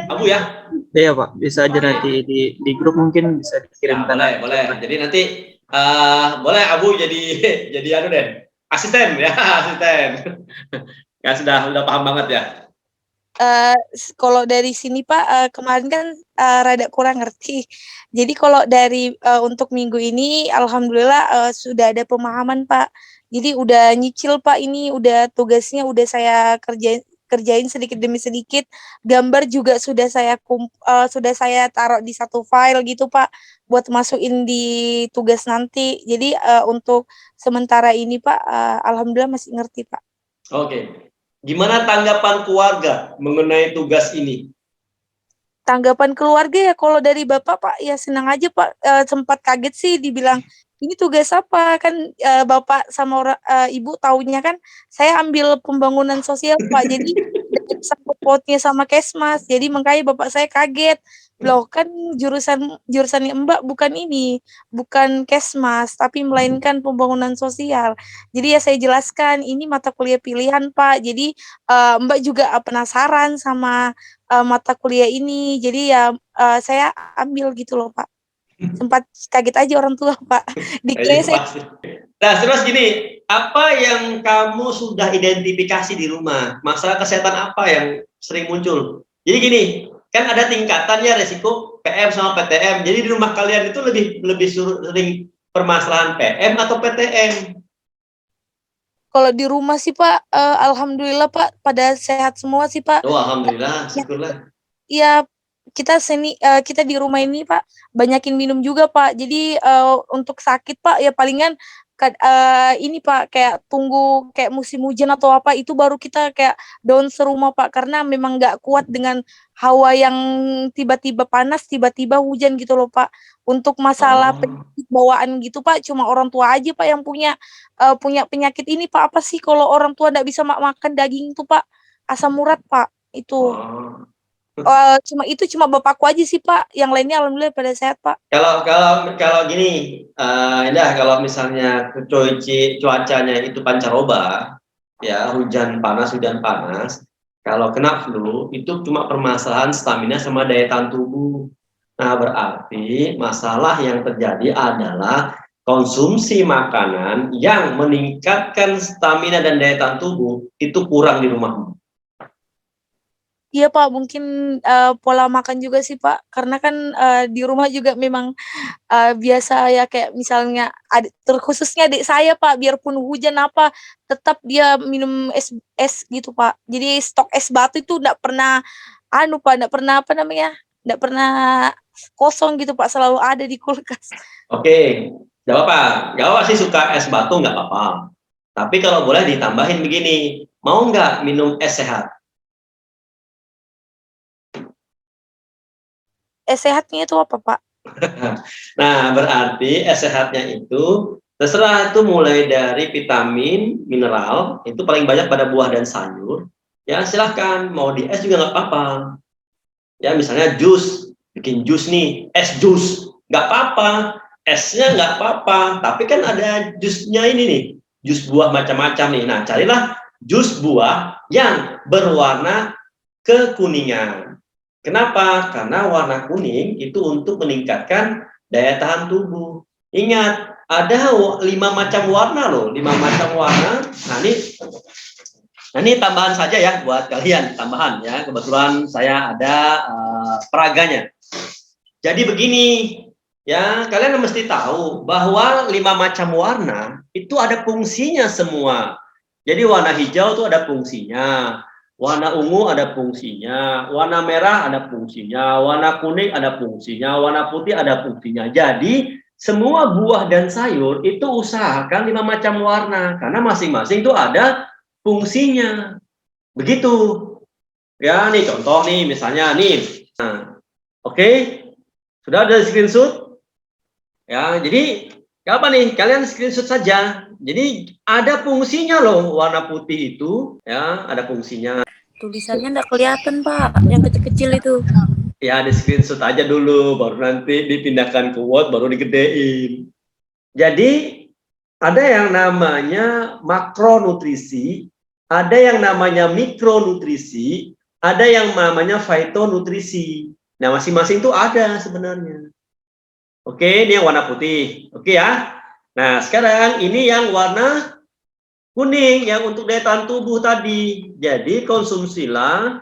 Abu ya. Iya Pak, bisa aja nanti di grup mungkin bisa Ya, dikirimkan. boleh. Jadi nanti boleh Abu jadi jadi deh, asisten ya, asisten. Ya sudah paham banget ya. Kalau dari sini Pak, kemarin kan rada kurang ngerti. Jadi kalau dari untuk minggu ini, alhamdulillah sudah ada pemahaman Pak. Jadi udah nyicil Pak, ini udah tugasnya udah saya kerjain sedikit demi sedikit. Gambar juga sudah saya taruh di satu file gitu Pak, buat masukin di tugas nanti. Jadi untuk sementara ini Pak, alhamdulillah masih ngerti Pak. Oke. Gimana tanggapan keluarga mengenai tugas ini? Tanggapan keluarga ya kalau dari Bapak Pak ya senang aja Pak, sempat kaget sih dibilang ini tugas apa kan, Bapak sama Ibu taunya kan saya ambil pembangunan sosial Pak, jadi deket sangkut pautnya sama Kesmas, jadi makanya Bapak saya kaget, loh kan jurusannya Mbak bukan Kesmas tapi melainkan pembangunan sosial. Jadi ya saya jelaskan ini mata kuliah pilihan Pak, jadi Mbak juga penasaran sama mata kuliah ini, jadi ya saya ambil gitu loh Pak. Sempat kaget aja orang tua Pak. Dikira saya. Nah, terus gini, apa yang kamu sudah identifikasi di rumah? Masalah kesehatan apa yang sering muncul? Jadi gini, kan ada tingkatannya resiko PM sama PTM. Jadi di rumah kalian itu lebih sering permasalahan PM atau PTM? Kalau di rumah sih Pak, alhamdulillah Pak pada sehat semua sih Pak. Oh, alhamdulillah, syukurlah. Iya, kita di rumah ini Pak banyakin minum juga Pak. Jadi untuk sakit Pak ya palingan ini Pak kayak tunggu kayak musim hujan atau apa itu baru kita kayak down serumah Pak, karena memang nggak kuat dengan hawa yang tiba-tiba panas tiba-tiba hujan gitu loh Pak. Untuk masalah penyakit bawaan gitu Pak cuma orang tua aja Pak yang punya penyakit ini Pak. Apa sih kalau orang tua nggak bisa makan daging tuh Pak, asam urat Pak itu. Cuma bapakku aja sih Pak, yang lainnya alhamdulillah pada sehat Pak. Kalau gini, kalau misalnya cuacanya itu pancaroba, ya hujan panas, kalau kena flu itu cuma permasalahan stamina sama daya tahan tubuh. Nah, berarti masalah yang terjadi adalah konsumsi makanan yang meningkatkan stamina dan daya tahan tubuh itu kurang di rumahmu. Iya Pak, mungkin pola makan juga sih Pak, karena kan di rumah juga memang biasa ya kayak misalnya khususnya adik saya Pak, biarpun hujan apa tetap dia minum es gitu Pak. Jadi stok es batu itu enggak pernah Pak, enggak pernah kosong gitu Pak, selalu ada di kulkas. Oke, gak apa-apa sih suka es batu nggak apa-apa. Tapi kalau boleh ditambahin begini, mau nggak minum es sehat? Es sehatnya itu apa Pak? Nah, berarti es sehatnya itu terserah, itu mulai dari vitamin, mineral, itu paling banyak pada buah dan sayur. Ya silahkan, mau di es juga nggak apa-apa. Ya misalnya bikin jus nih, es jus, nggak apa-apa. Esnya nggak apa-apa, tapi kan ada jusnya ini nih, jus buah macam-macam nih. Nah, carilah jus buah yang berwarna kekuningan. Kenapa? Karena warna kuning itu untuk meningkatkan daya tahan tubuh. Ingat, ada 5 macam warna loh, 5 macam warna. Nah ini tambahan saja ya buat kalian, tambahan ya. Kebetulan saya ada peraganya. Jadi begini, ya kalian mesti tahu bahwa 5 macam warna itu ada fungsinya semua. Jadi warna hijau itu ada fungsinya, warna ungu ada fungsinya, warna merah ada fungsinya, warna kuning ada fungsinya, warna putih ada fungsinya. Jadi semua buah dan sayur itu usahakan 5 macam warna karena masing-masing itu ada fungsinya. Begitu. Ya, nih contoh nih misalnya nih. Nah, oke. Sudah ada screenshot? Ya, jadi apa nih? Kalian screenshot saja. Jadi ada fungsinya loh warna putih itu, ya, ada fungsinya. Tulisannya enggak kelihatan, Pak, yang kecil-kecil itu. Ya, di screenshot aja dulu, baru nanti dipindahkan ke Word, baru digedein. Jadi, ada yang namanya makronutrisi, ada yang namanya mikronutrisi, ada yang namanya phytonutrisi. Nah, masing-masing itu ada sebenarnya. Oke, ini yang warna putih. Oke ya. Nah, sekarang ini yang warna kuning, yang untuk daya tahan tubuh tadi. Jadi, konsumsilah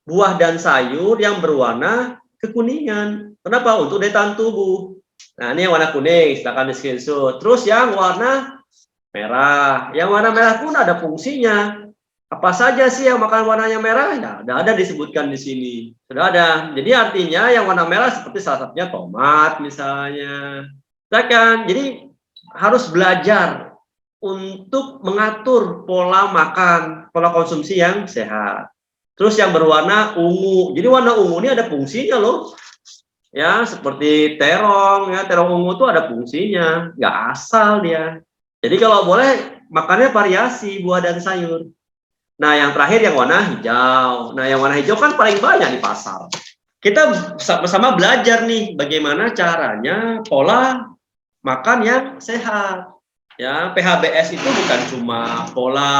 buah dan sayur yang berwarna kekuningan. Kenapa? Untuk daya tahan tubuh. Nah, ini yang warna kuning, silakan di screenshot. Terus yang warna merah. Yang warna merah pun ada fungsinya. Apa saja sih yang makan warnanya merah? Nah, ada disebutkan di sini. Sudah ada. Jadi artinya yang warna merah seperti salah satunya tomat misalnya. Jadi harus belajar untuk mengatur pola makan, pola konsumsi yang sehat. Terus yang berwarna ungu. Jadi warna ungu ini ada fungsinya loh. Ya, seperti terong ya, terong ungu itu ada fungsinya, nggak asal dia. Jadi kalau boleh makannya variasi buah dan sayur. Nah, yang terakhir yang warna hijau. Nah, yang warna hijau kan paling banyak di pasar. Kita bersama belajar nih bagaimana caranya pola makan yang sehat. Ya, PHBS itu bukan cuma pola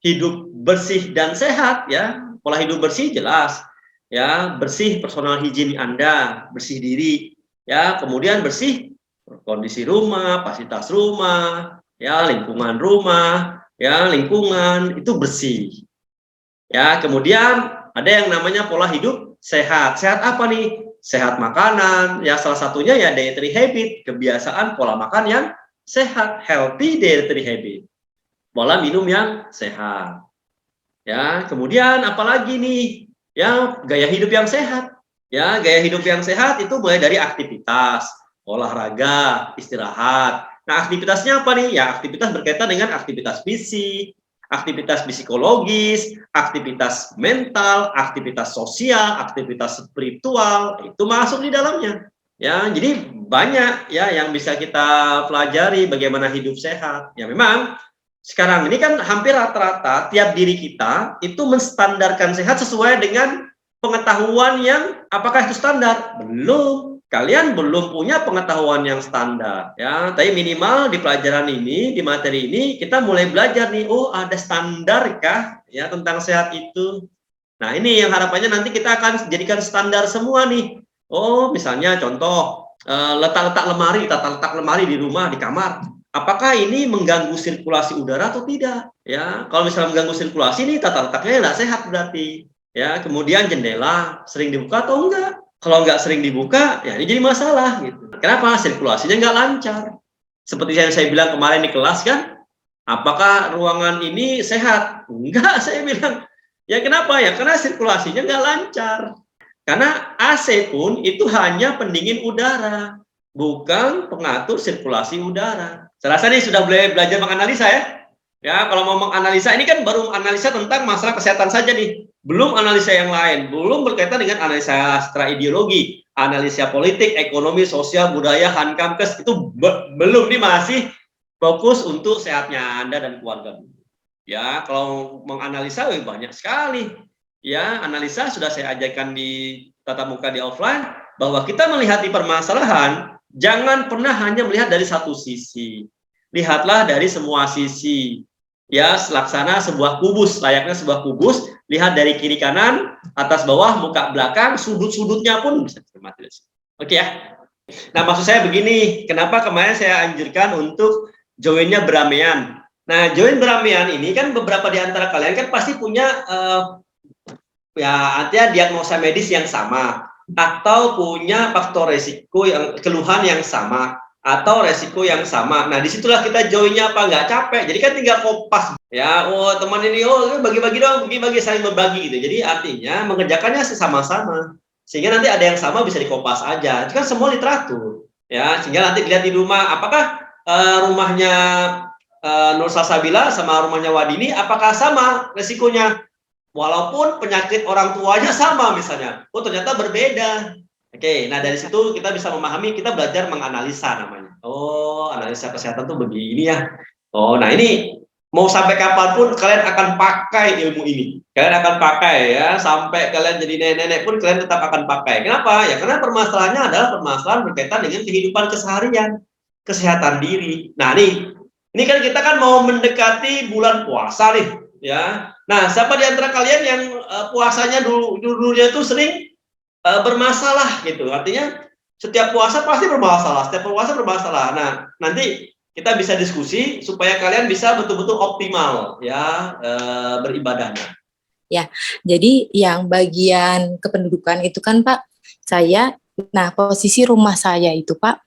hidup bersih dan sehat ya. Pola hidup bersih jelas. Ya, bersih personal hygiene Anda, bersih diri. Ya, kemudian bersih kondisi rumah, fasilitas rumah, ya, lingkungan rumah. Ya, lingkungan itu bersih. Ya, kemudian ada yang namanya pola hidup sehat. Sehat apa nih? Sehat makanan. Ya, salah satunya ya dietary habit, kebiasaan pola makan yang sehat, healthy dietary habit. Pola minum yang sehat. Ya, kemudian apalagi nih? Ya, gaya hidup yang sehat. Ya, gaya hidup yang sehat itu mulai dari aktivitas, olahraga, istirahat. Nah, aktivitasnya apa nih? Ya, aktivitas berkaitan dengan aktivitas fisik, aktivitas psikologis, aktivitas mental, aktivitas sosial, aktivitas spiritual, itu masuk di dalamnya. Ya, jadi banyak ya yang bisa kita pelajari bagaimana hidup sehat. Ya, memang sekarang ini kan hampir rata-rata tiap diri kita itu menstandarkan sehat sesuai dengan pengetahuan yang apakah itu standar? Belum. Kalian belum punya pengetahuan yang standar ya, tapi minimal di pelajaran ini, di materi ini kita mulai belajar nih, oh ada standarkah ya tentang sehat itu. Nah, ini yang harapannya nanti kita akan jadikan standar semua nih. Oh, misalnya contoh tata letak lemari di rumah, di kamar. Apakah ini mengganggu sirkulasi udara atau tidak? Ya, kalau misalnya mengganggu sirkulasi nih tata letaknya tidak sehat berarti. Ya, kemudian jendela sering dibuka atau enggak? Kalau nggak sering dibuka, ya ini jadi masalah gitu. Kenapa? Sirkulasinya nggak lancar. Seperti yang saya bilang kemarin di kelas kan, apakah ruangan ini sehat? Enggak, saya bilang. Ya kenapa? Ya karena sirkulasinya nggak lancar. Karena AC pun itu hanya pendingin udara, bukan pengatur sirkulasi udara. Saya rasa nih sudah boleh belajar menganalisa ya. Ya, kalau mau menganalisa, ini kan baru analisa tentang masalah kesehatan saja nih. Belum analisa yang lain, belum berkaitan dengan analisa secara ideologi, analisa politik, ekonomi, sosial, budaya, Hankamkes, itu belum, nih masih fokus untuk sehatnya Anda dan keluarga. Ya, kalau menganalisa banyak sekali. Ya, analisa sudah saya ajarkan di tatap muka di offline, bahwa kita melihat di permasalahan, jangan pernah hanya melihat dari satu sisi. lihatlah dari semua sisi. Ya, selaksana sebuah kubus, layaknya sebuah kubus, lihat dari kiri kanan, atas bawah, muka belakang, sudut-sudutnya pun bisa dicermati. Oke ya. Nah, maksud saya begini, kenapa kemarin saya anjurkan untuk joinnya beramean. Nah, join beramean ini kan beberapa di antara kalian kan pasti punya ya artinya diagnosa medis yang sama, atau punya faktor resiko yang keluhan yang sama, atau resiko yang sama. Nah, disitulah kita joinnya apa nggak capek. Jadi kan tinggal kopas ya. Oh, teman ini bagi-bagi dong, bagi-bagi, saling berbagi gitu. Jadi artinya mengerjakannya sesama-sama. Sehingga nanti ada yang sama bisa dikopas aja. Itu kan semua literatur. Ya, sehingga nanti dilihat di rumah apakah rumahnya Nur Salsabila sama rumahnya Wadini apakah sama resikonya? Walaupun penyakit orang tuanya sama misalnya. Oh, ternyata berbeda. Oke, nah dari situ kita bisa memahami, kita belajar menganalisa namanya. Oh, analisa kesehatan tuh begini ya. Oh, nah ini mau sampai kapanpun kalian akan pakai ilmu ini. Kalian akan pakai ya, sampai kalian jadi nenek-nenek pun kalian tetap akan pakai. Kenapa? Ya karena permasalahannya adalah permasalahan berkaitan dengan kehidupan keseharian, kesehatan diri. Nah, ini kan kita kan mau mendekati bulan puasa nih, ya. Nah, siapa di antara kalian yang puasanya dulunya itu sering bermasalah gitu? Artinya setiap puasa pasti bermasalah, setiap puasa bermasalah. Nah, nanti kita bisa diskusi supaya kalian bisa betul-betul optimal ya beribadahnya. Ya, jadi yang bagian kependudukan itu kan Pak, nah posisi rumah saya itu Pak,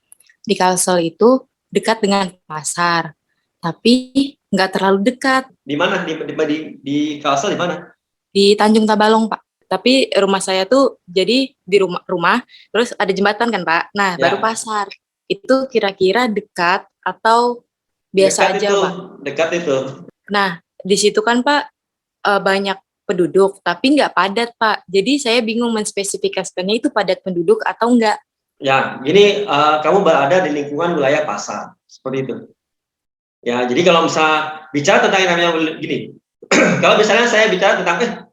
di Kalsel itu dekat dengan pasar, tapi nggak terlalu dekat. Di mana? Di Kalsel di mana? Di Tanjung Tabalong Pak. Tapi rumah saya tuh jadi di rumah, terus ada jembatan kan Pak. Nah, Ya. baru pasar. Itu kira-kira dekat atau biasa Dekat aja itu, Pak? dekat itu. Nah, di situ kan Pak banyak penduduk, tapi nggak padat Pak. Jadi saya bingung menspesifikasikannya itu padat penduduk atau enggak. Ya, gini, kamu berada di lingkungan wilayah pasar, seperti itu. Ya, jadi kalau misalnya bicara tentang yang namanya gini, kalau misalnya saya bicara tentang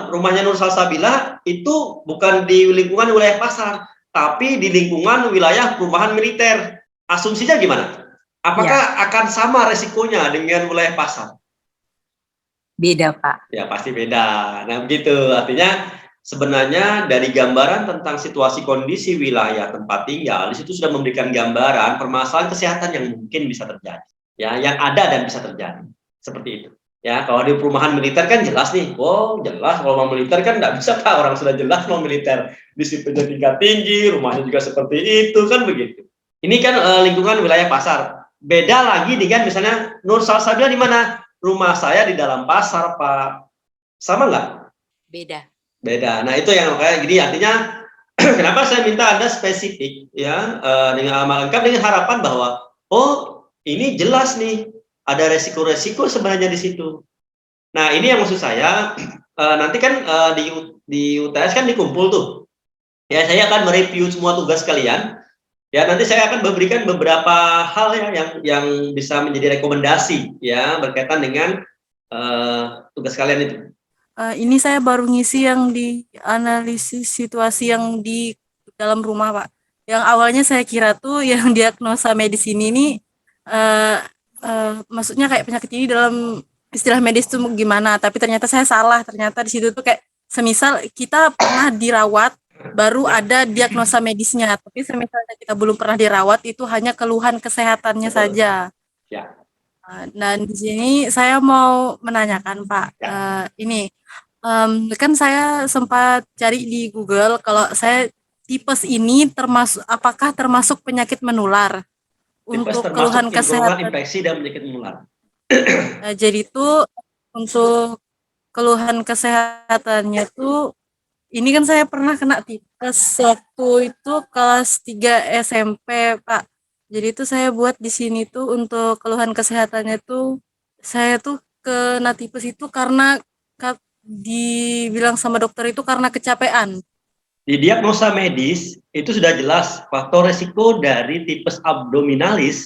rumahnya Nur Salsabila itu bukan di lingkungan wilayah pasar, tapi di lingkungan wilayah perumahan militer. Asumsinya gimana? Apakah akan sama resikonya dengan wilayah pasar? Beda Pak. Ya pasti beda. Nah begitu, artinya sebenarnya dari gambaran tentang situasi kondisi wilayah tempat tinggal, di situ sudah memberikan gambaran permasalahan kesehatan yang mungkin bisa terjadi. Ya, yang ada dan bisa terjadi. Seperti itu. Ya, kalau di perumahan militer kan jelas nih. Oh, jelas kalau mau militer kan nggak bisa Pak, orang sudah jelas mau militer. Disiplinnya tingkat tinggi, rumahnya juga seperti itu, kan begitu. Ini kan lingkungan wilayah pasar. Beda lagi dengan misalnya Nur Salsabila di mana? Rumah saya di dalam pasar, Pak. Sama nggak? Beda. Beda. Nah, itu yang kayak gini artinya kenapa saya minta Anda spesifik ya dengan alamat lengkap dengan harapan bahwa oh, ini jelas nih ada resiko-resiko sebenarnya di situ. Nah, ini yang maksud saya nanti kan di UTS kan dikumpul tuh. Ya, saya akan mereview semua tugas kalian. Ya, nanti saya akan memberikan beberapa hal ya yang bisa menjadi rekomendasi ya berkaitan dengan tugas kalian itu. Ini saya baru ngisi yang di analisis situasi yang di dalam rumah, Pak. Yang awalnya saya kira tuh yang diagnosa medis ini nih maksudnya kayak penyakit ini dalam istilah medis tuh gimana, tapi ternyata saya salah. Ternyata di situ tuh kayak semisal kita pernah dirawat baru ada diagnosa medisnya, tapi semisal kita belum pernah dirawat itu hanya keluhan kesehatannya saja. Ya. Dan di sini saya mau menanyakan Pak, ini kan saya sempat cari di Google kalau saya tipes ini apakah termasuk penyakit menular? Untuk keluhan kesehatan infeksi dan penyakit menular. Jadi itu untuk keluhan kesehatannya tuh ini kan saya pernah kena tipes waktu itu kelas 3 SMP, Pak. Jadi itu saya buat di sini tuh untuk keluhan kesehatannya tuh saya tuh kena tipes itu karena dibilang sama dokter itu karena kecapean. Di diagnosa medis itu sudah jelas faktor resiko dari tipes abdominalis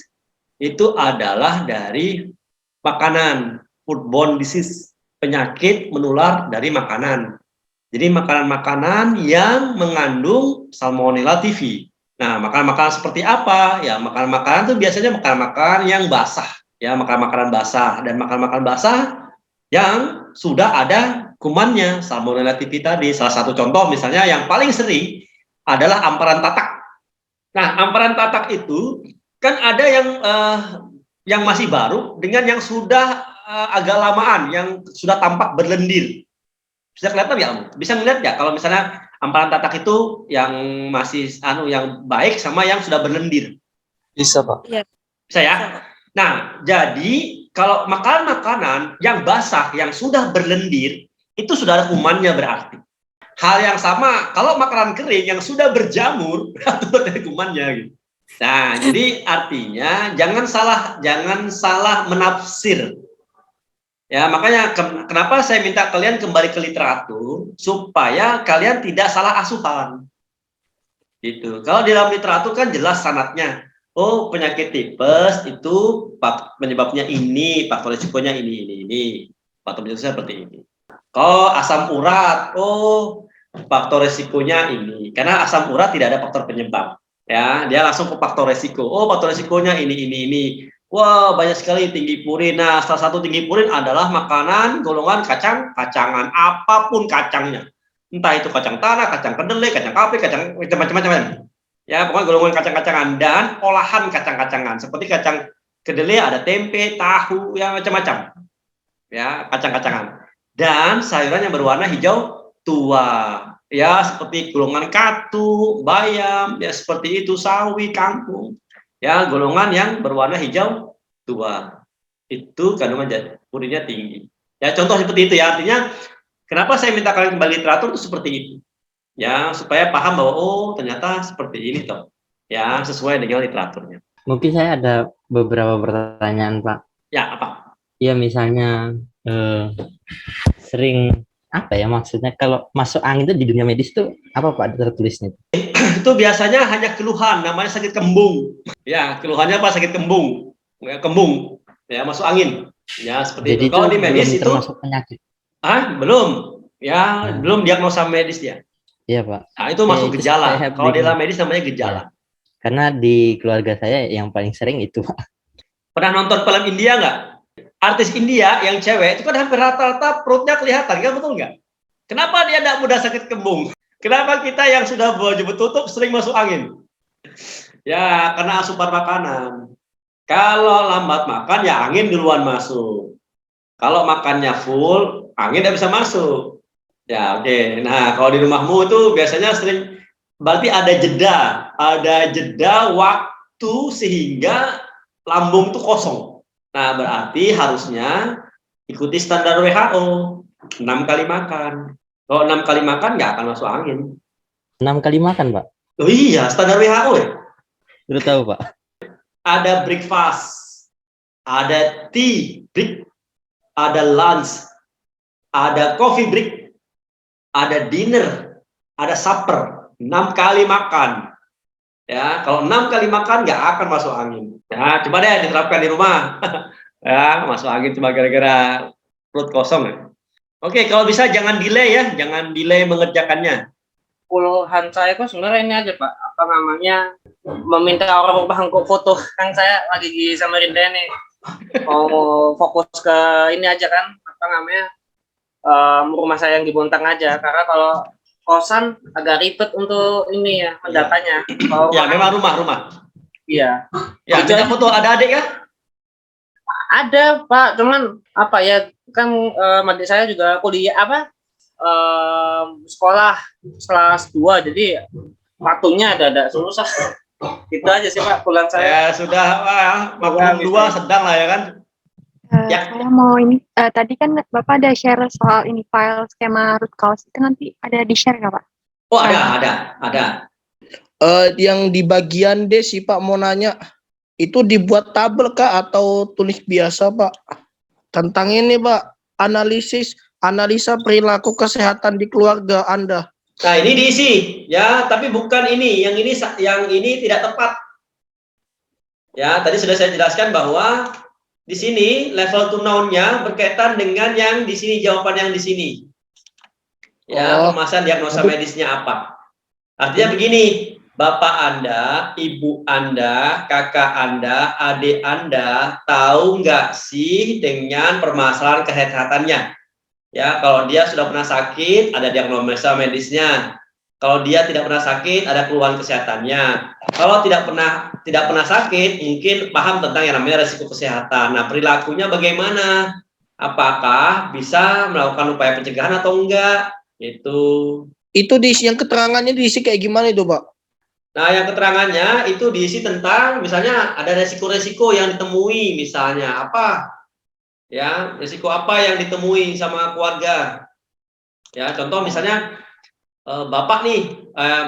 itu adalah dari makanan, foodborne disease, penyakit menular dari makanan. Jadi makanan-makanan yang mengandung Salmonella typhi. Nah, makanan-makanan seperti apa? Ya, makanan-makanan itu biasanya makanan-makanan yang basah, ya, makanan-makanan basah dan makanan-makanan basah yang sudah ada kumannya, Salmonella typhi tadi. Salah satu contoh misalnya yang paling sering adalah amparan tatak. Nah, amparan tatak itu kan ada yang masih baru dengan yang sudah agak lamaan, yang sudah tampak berlendir. Bisa kelihatan ya, bisa ngeliat ya kalau misalnya amparan tatak itu yang masih yang baik sama yang sudah berlendir. Bisa, Pak. Iya. Bisa ya. Nah, jadi kalau makanan-makanan yang basah yang sudah berlendir itu sudah ada kumannya berarti. Hal yang sama kalau makanan kering yang sudah berjamur itu ada kumannya gitu. Nah, jadi artinya jangan salah menafsir. Ya, makanya kenapa saya minta kalian kembali ke literatur supaya kalian tidak salah asuhan. Gitu. Kalau di dalam literatur kan jelas sanadnya. Oh, penyakit tipes itu penyebabnya ini, faktor risikonya ini. Faktor risikonya seperti ini. Kalau asam urat, oh, faktor risikonya ini. Karena asam urat tidak ada faktor penyebab. Ya, dia langsung ke faktor risiko. Oh, faktor risikonya ini. Wah, banyak sekali tinggi purin. Nah, salah satu tinggi purin adalah makanan golongan kacangan, apapun kacangnya. Entah itu kacang tanah, kacang kedelai, kacang kape, kacang macam-macam. Ya, pokoknya golongan kacang-kacangan dan olahan kacang-kacangan. Seperti kacang kedelai ada tempe, tahu, ya macam-macam. Ya, kacang-kacangan. Dan sayuran yang berwarna hijau tua. Ya, seperti golongan katu, bayam, ya seperti itu, sawi, kangkung. Ya, golongan yang berwarna hijau tua itu kandungan purinnya tinggi. Ya, contoh seperti itu ya. Artinya kenapa saya minta kalian kembali literatur itu seperti itu. Ya, supaya paham bahwa oh ternyata seperti ini toh. Ya, sesuai dengan literaturnya. Mungkin saya ada beberapa pertanyaan, Pak. Ya, apa? Ya, misalnya sering apa ya maksudnya kalau masuk angin itu di dunia medis tuh apa Pak tertulisnya? Itu biasanya hanya keluhan, namanya sakit kembung. Ya, keluhannya apa? Sakit kembung. Ya, kembung. Ya, masuk angin. Ya, seperti Jadi itu. Kalau di medis itu termasuk penyakit. Belum. Ya, belum diagnosa medis dia. Iya, Pak. Nah, itu masuk itu gejala. saya Kalau di bingung. dalam medis namanya gejala. Ya. Karena di keluarga saya yang paling sering itu, Pak. Pernah nonton film India nggak? Artis India yang cewek itu kan hampir rata-rata perutnya kelihatan, kan betul nggak? Kenapa dia tidak mudah sakit kembung? Kenapa kita yang sudah baju tutup sering masuk angin? Ya, karena asupan makanan. Kalau lambat makan, ya angin duluan masuk. Kalau makannya full, angin tidak bisa masuk. Ya, oke. Nah, kalau di rumahmu itu biasanya sering, berarti ada jeda waktu sehingga lambung itu kosong. Nah, berarti harusnya ikuti standar WHO, 6 kali makan. Kalau 6 kali makan nggak akan masuk angin. 6 kali makan, Pak. Oh iya, standar WHO ya. Udah tahu, Pak. Ada breakfast, ada tea break, ada lunch, ada coffee break, ada dinner, ada supper. 6 kali makan. Ya, kalau 6 kali makan nggak akan masuk angin. Ya, coba deh diterapkan di rumah. Ya, masuk angin cuma gara-gara perut kosong ya. Oke, kalau bisa jangan delay ya, jangan delay mengerjakannya. Keluhan saya kok sebenarnya ini aja Pak, apa namanya, meminta orang rumah untuk foto. Kan saya lagi di Samarinda nih, mau fokus ke ini aja kan, apa namanya, rumah saya yang di Bontang aja. Karena kalau kosan agak ribet untuk ini ya, mendatanya. Ya, memang rumah. Iya. Ya, minta foto, ada adik ya? Ada Pak, cuman apa ya, kan adik saya juga kuliah sekolah kelas 2, jadi waktunya ada susah. Itu aja sih Pak keluhan saya. Ya sudah, maklum 2 sedang lah ya kan. Ya. Saya mau ini, tadi kan Bapak ada share soal ini file skema root cause, itu nanti ada di share nggak Pak? Oh ada. Yang di bagian D sih Pak mau nanya, itu dibuat tabel kah atau tulis biasa Pak? Tentang ini Pak, analisa perilaku kesehatan di keluarga Anda. Nah, ini diisi ya, tapi bukan ini. Yang ini tidak tepat. Ya, tadi sudah saya jelaskan bahwa di sini level to noun-nya berkaitan dengan yang di sini, jawaban yang di sini. Ya, pemasan diagnosa medisnya apa? Artinya begini, Bapak Anda, Ibu Anda, kakak Anda, adik Anda tahu nggak sih dengan permasalahan kesehatannya? Ya, kalau dia sudah pernah sakit, ada diagnosa medisnya. Kalau dia tidak pernah sakit, ada keluhan kesehatannya. Kalau tidak pernah sakit, mungkin paham tentang yang namanya risiko kesehatan. Nah, perilakunya bagaimana? Apakah bisa melakukan upaya pencegahan atau enggak? Itu diisi, yang keterangannya diisi kayak gimana itu, Pak? Nah, yang keterangannya itu diisi tentang misalnya ada resiko-resiko yang ditemui, misalnya apa? Ya, resiko apa yang ditemui sama keluarga? Ya, contoh misalnya bapak nih,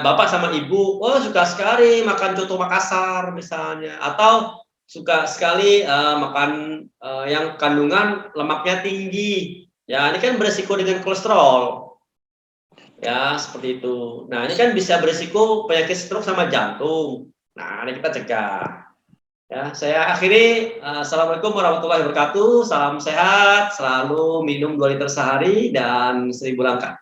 bapak sama ibu, oh suka sekali makan coto Makassar misalnya, atau suka sekali makan yang kandungan lemaknya tinggi. Ya, ini kan beresiko dengan kolesterol. Ya, seperti itu. Nah, ini kan bisa beresiko penyakit stroke sama jantung. Nah, ini kita cegah. Ya, saya akhiri. Assalamualaikum warahmatullahi wabarakatuh. Salam sehat, selalu minum 2 liter sehari dan 1000 langkah.